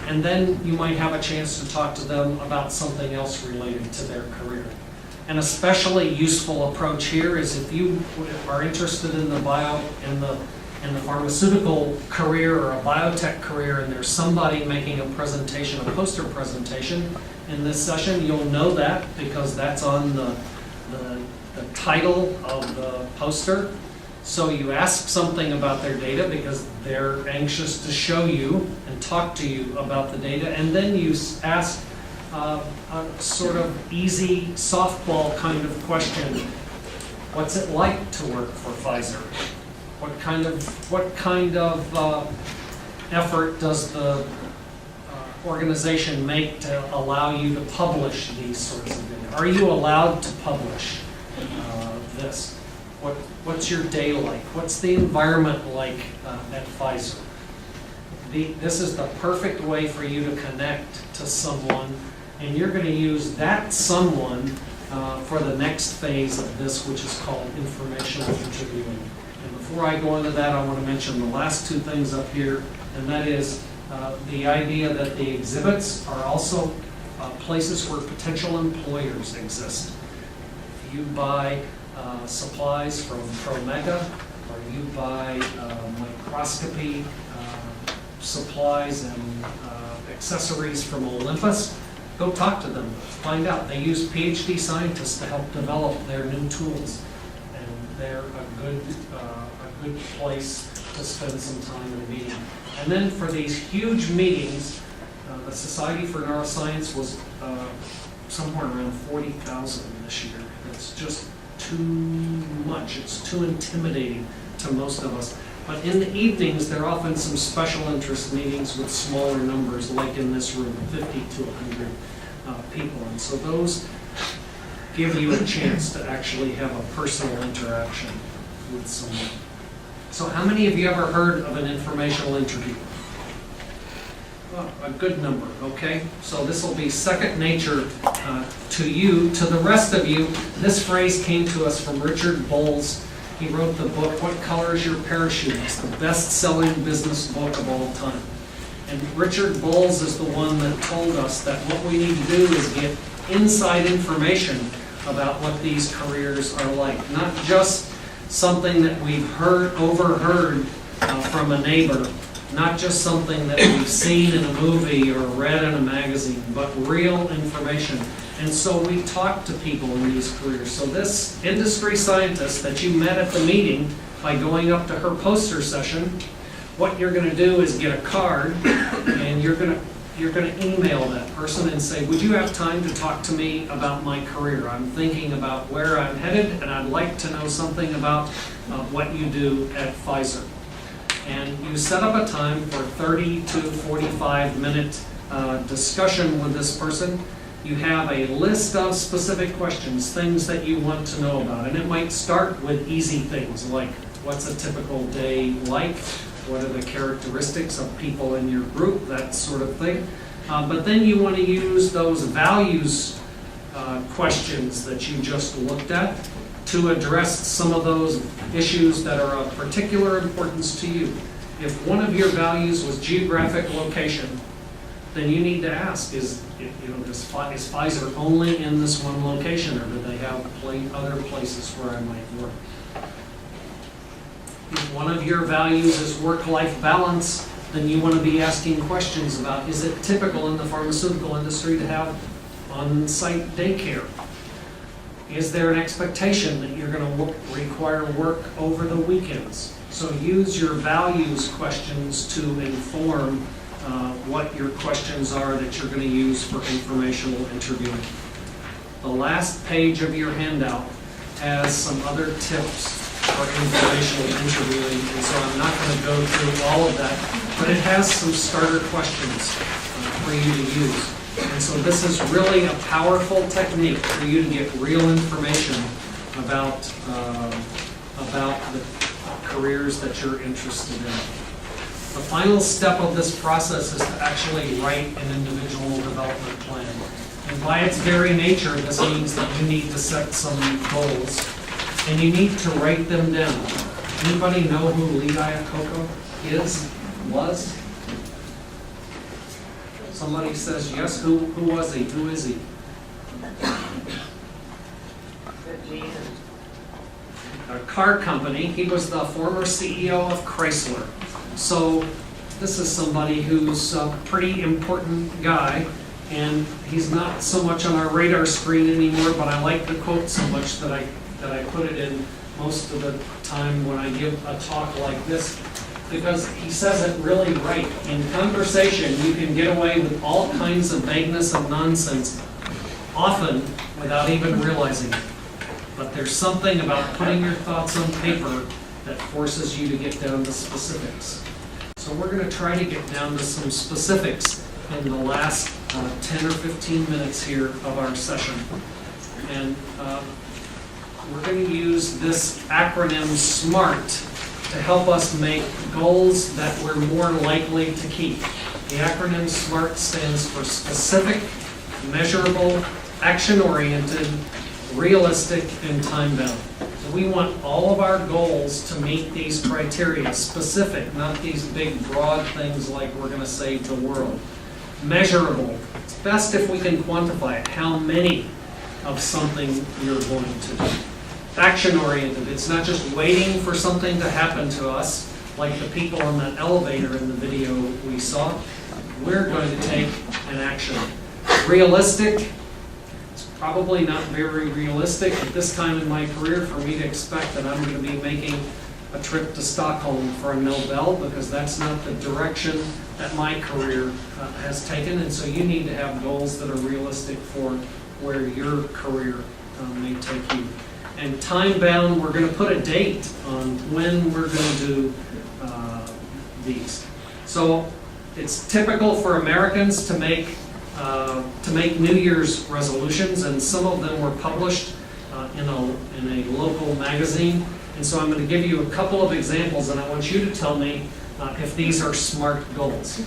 And then you might have a chance to talk to them about something else related to their career. An especially useful approach here is if you are interested in the pharmaceutical career or a biotech career, and there's somebody making a presentation, a poster presentation in this session, you'll know that because that's on the title of the poster. So you ask something about their data because they're anxious to show you and talk to you about the data, and then you ask a sort of easy softball kind of question. What's it like to work for Pfizer? What kind of effort does the organization make to allow you to publish these sorts of things? Are you allowed to publish this? What's your day like? What's the environment like at Pfizer? This is the perfect way for you to connect to someone, and you're going to use that someone for the next phase of this, which is called informational interviewing. And before I go into that, I want to mention the last two things up here, and that is the idea that the exhibits are also places where potential employers exist. If you buy supplies from Promega, or you buy microscopy supplies and accessories from Olympus, go talk to them, find out. They use PhD scientists to help develop their new tools, and they're a good place to spend some time in a meeting. And then for these huge meetings, the Society for Neuroscience was somewhere around 40,000 this year. It's just too much. It's too intimidating to most of us. But in the evenings, there are often some special interest meetings with smaller numbers, like in this room, 50 to 100 people. And so those give you a chance to actually have a personal interaction with someone. So how many of you ever heard of an informational interview? Well, a good number, okay? So this will be second nature to you. To the rest of you, this phrase came to us from Richard Bowles. He wrote the book, What Color is Your Parachute? It's the best-selling business book of all time. And Richard Bowles is the one that told us that what we need to do is get inside information about what these careers are like. Not just something that we've overheard from a neighbor, not just something that we've seen in a movie or read in a magazine, but real information. And so we talk to people in these careers. So this industry scientist that you met at the meeting by going up to her poster session, what you're going to do is get a card, and you're going to email that person and say, would you have time to talk to me about my career? I'm thinking about where I'm headed, and I'd like to know something about what you do at Pfizer. And you set up a time for 30 to 45-minute discussion with this person. You have a list of specific questions, things that you want to know about. And it might start with easy things like, what's a typical day like? What are the characteristics of people in your group? That sort of thing. But then you want to use those values questions that you just looked at to address some of those issues that are of particular importance to you. If one of your values was geographic location, then you need to ask, is Pfizer only in this one location, or do they have other places where I might work? If one of your values is work-life balance, then you want to be asking questions about, is it typical in the pharmaceutical industry to have on-site daycare? Is there an expectation that you're going to require work over the weekends? So use your values questions to inform what your questions are that you're going to use for informational interviewing. The last page of your handout has some other tips for informational interviewing, and so I'm not going to go through all of that, but it has some starter questions for you to use. And so this is really a powerful technique for you to get real information about the careers that you're interested in. The final step of this process is to actually write an individual development plan. And by its very nature, this means that you need to set some goals, and you need to write them down. Anybody know who Lee Iacocca was? Somebody says yes. Who was he? Who is he? A car company. He was the former CEO of Chrysler. So this is somebody who's a pretty important guy, and he's not so much on our radar screen anymore, but I like the quote so much that I put it in most of the time when I give a talk like this, because he says it really right. In conversation, you can get away with all kinds of vagueness and nonsense, often without even realizing it. But there's something about putting your thoughts on paper that forces you to get down to specifics. So we're going to try to get down to some specifics in the last 10 or 15 minutes here of our session. And we're going to use this acronym SMART to help us make goals that we're more likely to keep. The acronym SMART stands for specific, measurable, action-oriented, realistic, and time-bound. So we want all of our goals to meet these criteria, specific, not these big, broad things like we're going to save the world. Measurable. It's best if we can quantify it, how many of something you're going to do. Action-oriented. It's not just waiting for something to happen to us, like the people on that elevator in the video we saw. We're going to take an action. Realistic. It's probably not very realistic at this time in my career for me to expect that I'm going to be making a trip to Stockholm for a Nobel, because that's not the direction that my career has taken. And so you need to have goals that are realistic for where your career may take you. And time-bound, we're going to put a date on when we're going to do these. So it's typical for Americans to make New Year's resolutions, and some of them were published in a local magazine. And so I'm going to give you a couple of examples, and I want you to tell me if these are SMART goals.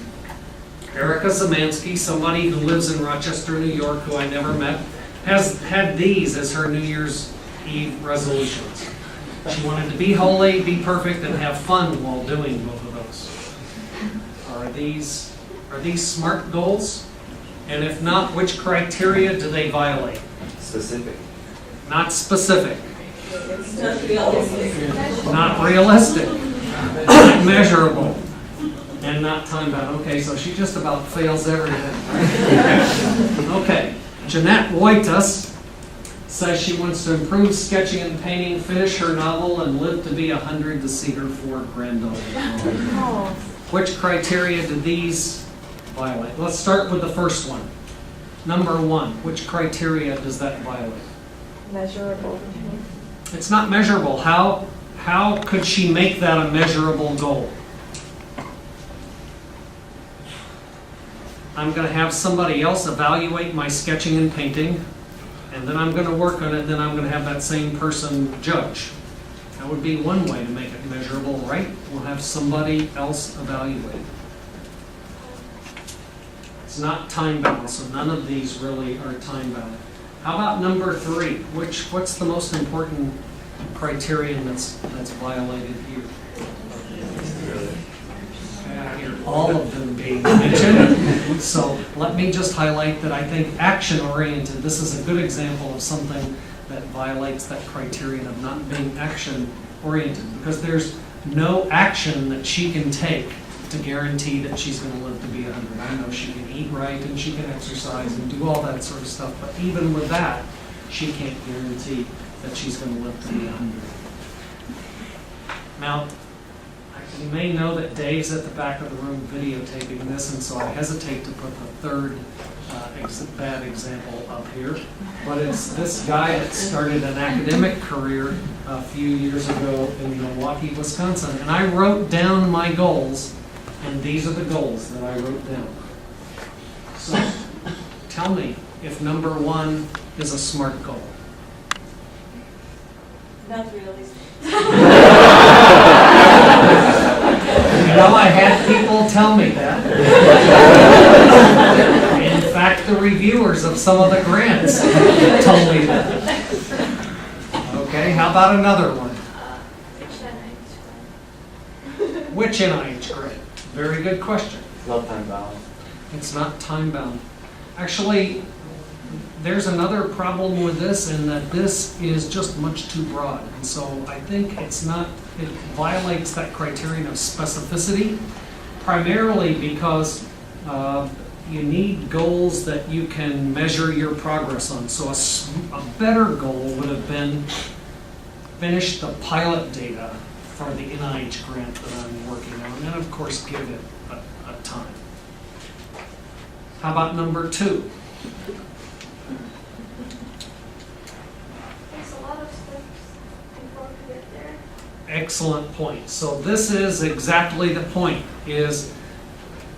Erica Zamansky, somebody who lives in Rochester, New York, who I never met, has had these as her New Year's Eve resolutions. She wanted to be holy, be perfect, and have fun while doing both of those. Are these SMART goals? And if not, which criteria do they violate? Specific. Not specific. Not realistic. Not realistic. Not measurable. And not time-bound. Okay, so she just about fails everything. Okay. Jeanette Wojtas says she wants to improve sketching and painting, finish her novel, and live to be 100 to see her 4 granddaughters. Which criteria do these violate? Let's start with the first one. Number 1, which criteria does that violate? Measurable. It's not measurable. How could she make that a measurable goal? I'm going to have somebody else evaluate my sketching and painting, and then I'm going to work on it, then I'm going to have that same person judge. That would be one way to make it measurable, right? We'll have somebody else evaluate. It's not time-bound, so none of these really are time-bound. How about number 3? What's the most important criterion that's violated here? I hear all of them being mentioned. So let me just highlight that I think action-oriented, this is a good example of something that violates that criterion of not being action-oriented, because there's no action that she can take to guarantee that she's going to live to be 100. I know she can eat right and she can exercise and do all that sort of stuff, but even with that, she can't guarantee that she's going to live to be 100. Now, you may know that Dave's at the back of the room videotaping this, and so I hesitate to put the third bad example up here. But it's this guy that started an academic career a few years ago in Milwaukee, Wisconsin. And I wrote down my goals, and these are the goals that I wrote down. So tell me if number 1 is a SMART goal. Not realistic. You know, I had people tell me that. In fact, the reviewers of some of the grants told me that. Okay, how about another one? Which NIH grant? Very good question. Not time bound. It's not time-bound. Actually, there's another problem with this, in that this is just much too broad. And so I think it violates that criterion of specificity, primarily because you need goals that you can measure your progress on. So a better goal would have been finish the pilot data for the NIH grant that I'm working on, and of course give it a time. How about number 2? There's a lot of steps before we get there. Excellent point. So this is exactly the point, is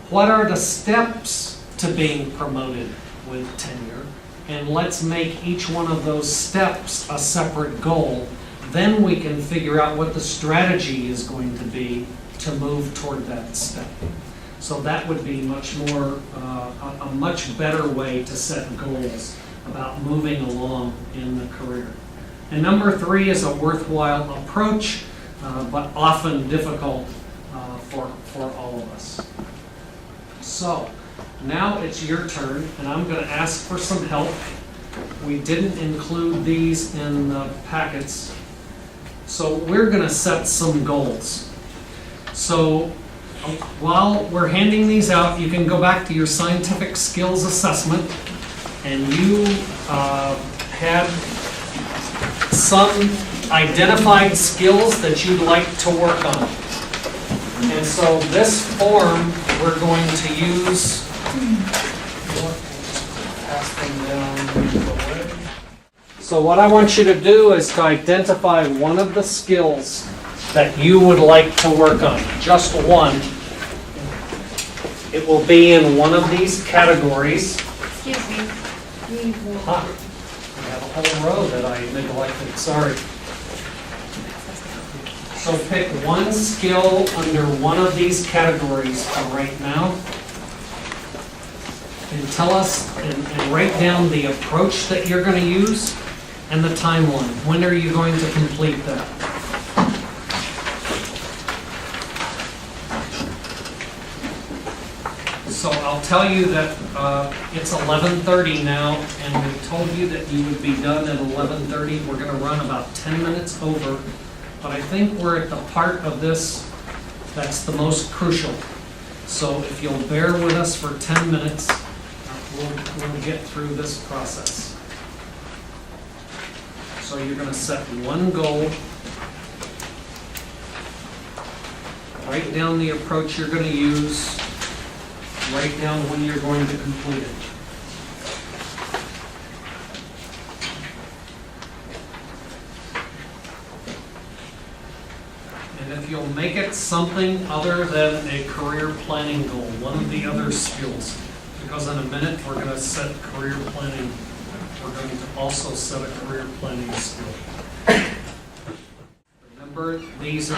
what are the steps to being promoted with tenure. And let's make each one of those steps a separate goal. Then we can figure out what the strategy is going to be to move toward that step. So that would be much more, a much better way to set goals about moving along in the career. And number 3 is a worthwhile approach, but often difficult for all of us. So now it's your turn, and I'm going to ask for some help. We didn't include these in the packets, so we're going to set some goals. So while we're handing these out, you can go back to your scientific skills assessment, and you had some identified skills that you'd like to work on. And so this form we're going to use. Pass them down. So what I want you to do is to identify one of the skills that you would like to work on, just one. It will be in one of these categories. Excuse me. Huh. I have a whole row that I neglected, sorry. So pick one skill under one of these categories for right now. And tell us, and write down the approach that you're going to use and the timeline. When are you going to complete that? So I'll tell you that it's 11:30 now, and we told you that you would be done at 11:30. We're going to run about 10 minutes over, but I think we're at the part of this that's the most crucial. So if you'll bear with us for 10 minutes, we'll get through this process. So you're going to set one goal, write down the approach you're going to use, write down when you're going to complete it. And if you'll make it something other than a career planning goal, one of the other skills, because in a minute we're going to set career planning. We're going to also set a career planning skill. Remember, these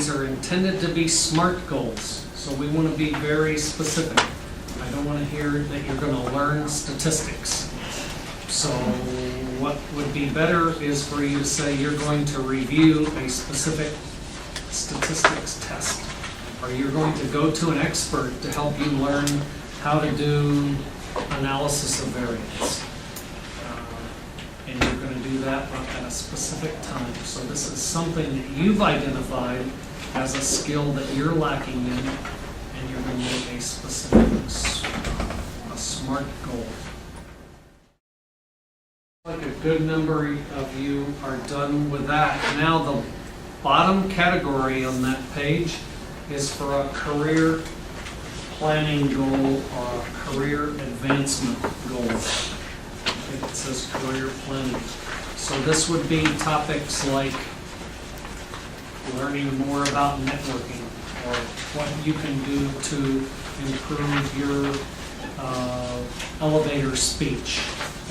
are intended to be SMART goals, so we want to be very specific. I don't want to hear that you're going to learn statistics. So what would be better is for you to say you're going to review a specific statistics test, or you're going to go to an expert to help you learn how to do analysis of variance. And you're going to do that at a specific time. So this is something that you've identified as a skill that you're lacking in, and you're going to make a specific, a SMART goal. Like a good number of you are done with that. Now the bottom category on that page is for a career planning goal or a career advancement goal. I think it says career planning. So this would be topics like learning more about networking, or what you can do to improve your elevator speech,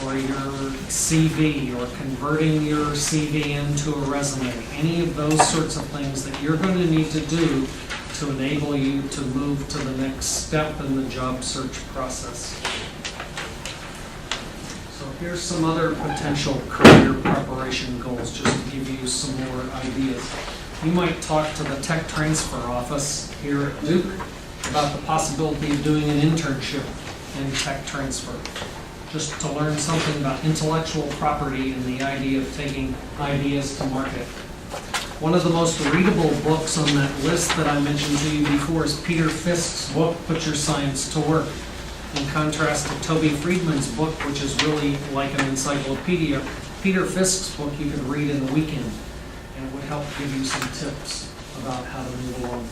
or your CV, or converting your CV into a resume. Any of those sorts of things that you're going to need to do to enable you to move to the next step in the job search process. So here's some other potential career preparation goals, just to give you some more ideas. You might talk to the tech transfer office here at Duke about the possibility of doing an internship in tech transfer, just to learn something about intellectual property and the idea of taking ideas to market. One of the most readable books on that list that I mentioned to you before is Peter Fisk's book, Put Your Science to Work, in contrast to Toby Friedman's book, which is really like an encyclopedia. Peter Fisk's book you could read in a weekend, and it would help give you some tips about how to move along.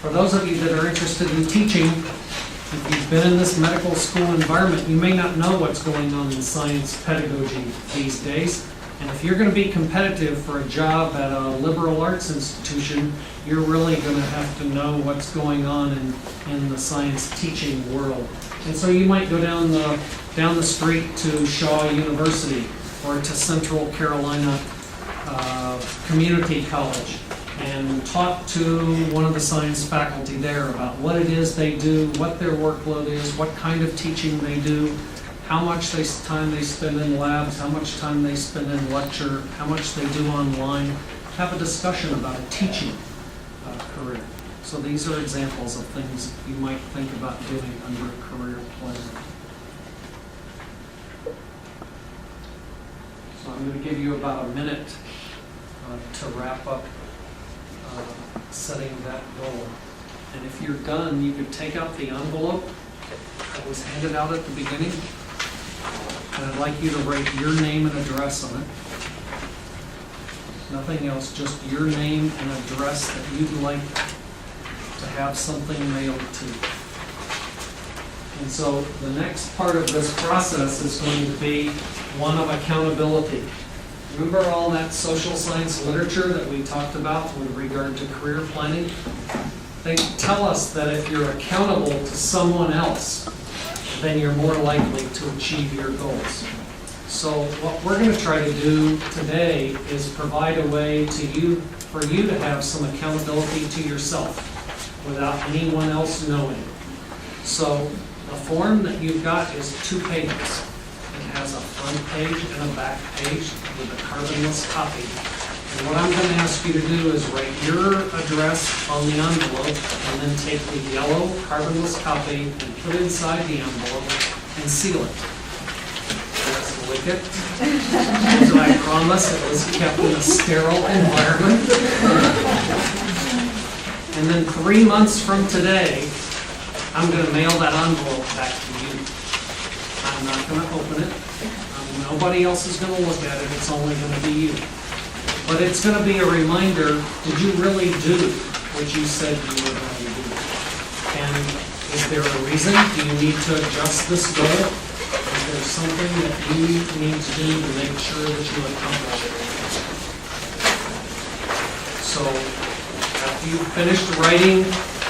For those of you that are interested in teaching, if you've been in this medical school environment, you may not know what's going on in science pedagogy these days. And if you're going to be competitive for a job at a liberal arts institution, you're really going to have to know what's going on in the science teaching world. And so you might go down the street to Shaw University or to Central Carolina Community College and talk to one of the science faculty there about what it is they do, what their workload is, what kind of teaching they do, how much time they spend in labs, how much time they spend in lecture, how much they do online. Have a discussion about a teaching career. So these are examples of things you might think about doing under a career plan. So I'm going to give you about a minute to wrap up setting that goal. And if you're done, you could take out the envelope that was handed out at the beginning. And I'd like you to write your name and address on it. Nothing else, just your name and address that you'd like to have something mailed to. And so the next part of this process is going to be one of accountability. Remember all that social science literature that we talked about with regard to career planning? They tell us that if you're accountable to someone else, then you're more likely to achieve your goals. So what we're going to try to do today is provide a way for you to have some accountability to yourself without anyone else knowing. So the form that you've got is 2 pages. It has a front page and a back page with a carbonless copy. And what I'm going to ask you to do is write your address on the envelope and then take the yellow carbonless copy and put it inside the envelope and seal it. Let's lick it. So I promise it was kept in a sterile environment. And then 3 months from today, I'm going to mail that envelope back to you. I'm not going to open it. Nobody else is going to look at it. It's only going to be you. But it's going to be a reminder, did you really do what you said you were going to do? And is there a reason? Do you need to adjust this goal? Is there something that you need to do to make sure that you accomplish it? So after you've finished writing,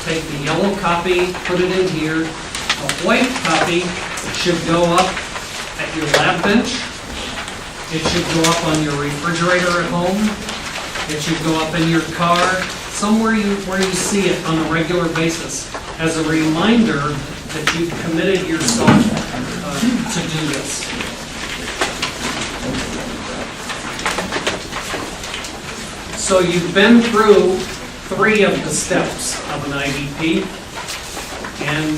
take the yellow copy, put it in here. A white copy should go up at your lab bench. It should go up on your refrigerator at home. It should go up in your car, somewhere where you see it on a regular basis, as a reminder that you've committed yourself to do this. So you've been through 3 of the steps of an IDP, and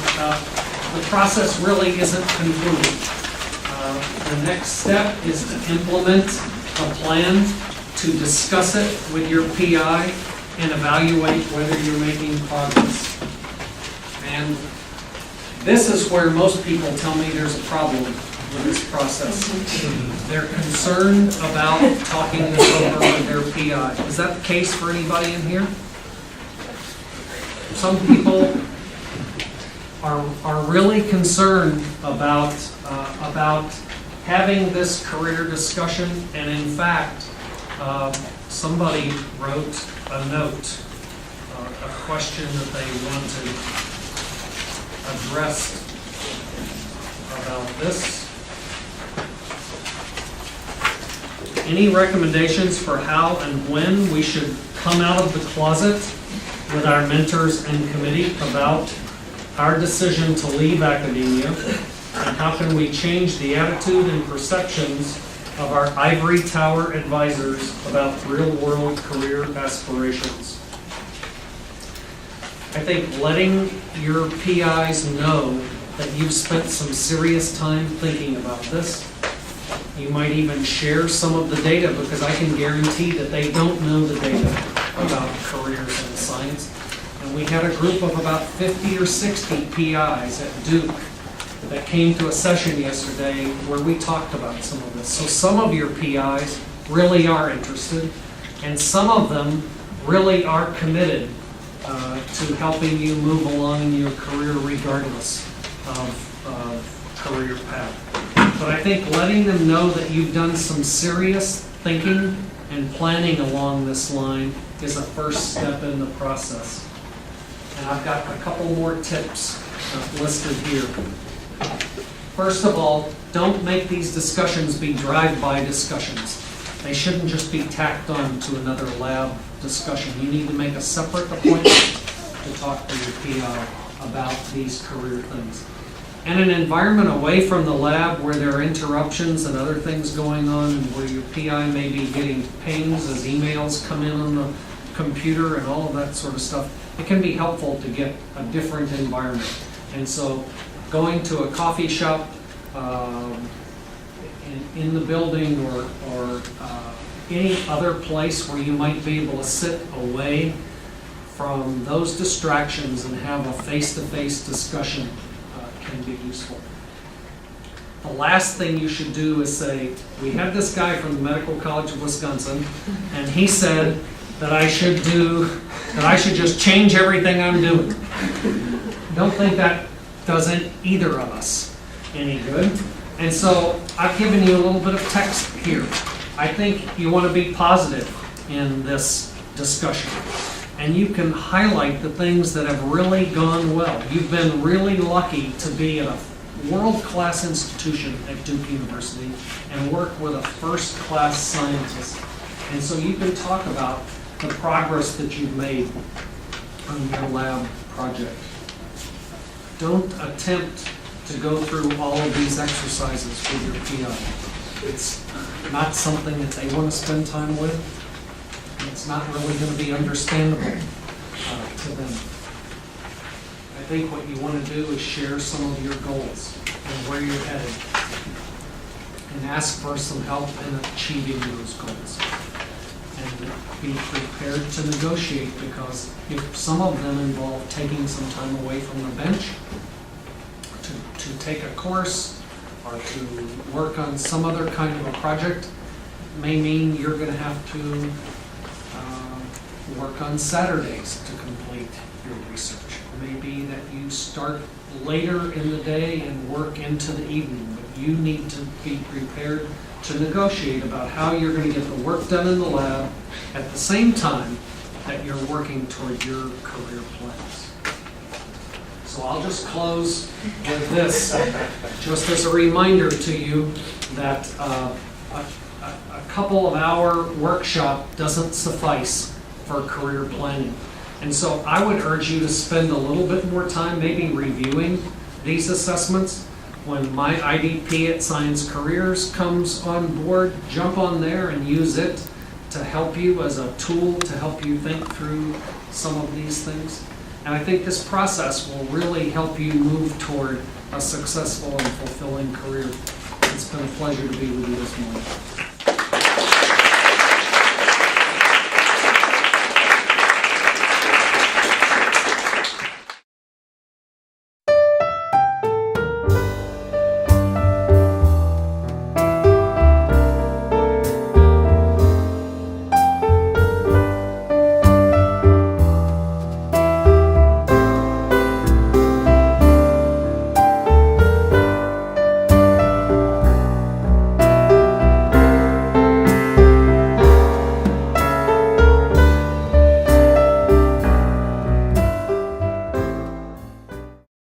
the process really isn't concluded. The next step is to implement a plan, to discuss it with your PI, and evaluate whether you're making progress. And this is where most people tell me there's a problem with this process. They're concerned about talking this over with their PI. Is that the case for anybody in here? Some people are really concerned about having this career discussion, and in fact, somebody wrote a note, a question that they wanted addressed about this. Any recommendations for how and when we should come out of the closet with our mentors and committee about our decision to leave academia, and how can we change the attitude and perceptions of our ivory tower advisors about real-world career aspirations? I think letting your PIs know that you've spent some serious time thinking about this. You might even share some of the data, because I can guarantee that they don't know the data about careers in science. And we had a group of about 50 or 60 PIs at Duke that came to a session yesterday where we talked about some of this. So some of your PIs really are interested, and some of them really are committed to helping you move along in your career regardless of career path. But I think letting them know that you've done some serious thinking and planning along this line is a first step in the process. And I've got a couple more tips listed here. First of all, don't make these discussions be drive-by discussions. They shouldn't just be tacked on to another lab discussion. You need to make a separate appointment to talk to your PI about these career things. And an environment away from the lab where there are interruptions and other things going on, and where your PI may be getting pings as emails come in on the computer and all of that sort of stuff, it can be helpful to get a different environment. And so going to a coffee shop in the building or any other place where you might be able to sit away from those distractions and have a face-to-face discussion can be useful. The last thing you should do is say, we had this guy from the Medical College of Wisconsin, and he said that I should just change everything I'm doing. Don't think that does either of us any good. And so I've given you a little bit of text here. I think you want to be positive in this discussion. And you can highlight the things that have really gone well. You've been really lucky to be at a world-class institution at Duke University and work with a first-class scientist. And so you can talk about the progress that you've made on your lab project. Don't attempt to go through all of these exercises with your PI. It's not something that they want to spend time with. It's not really going to be understandable to them. I think what you want to do is share some of your goals and where you're headed, and ask for some help in achieving those goals. And be prepared to negotiate, because if some of them involve taking some time away from the bench to take a course or to work on some other kind of a project, it may mean you're going to have to work on Saturdays to complete your research. It may be that you start later in the day and work into the evening, but you need to be prepared to negotiate about how you're going to get the work done in the lab at the same time that you're working toward your career plans. So I'll just close with this, just as a reminder to you that a couple of hour workshop doesn't suffice for career planning. And so I would urge you to spend a little bit more time maybe reviewing these assessments. When my IDP at Science Careers comes on board, jump on there and use it to help you as a tool to help you think through some of these things. And I think this process will really help you move toward a successful and fulfilling career. It's been a pleasure to be with you this morning.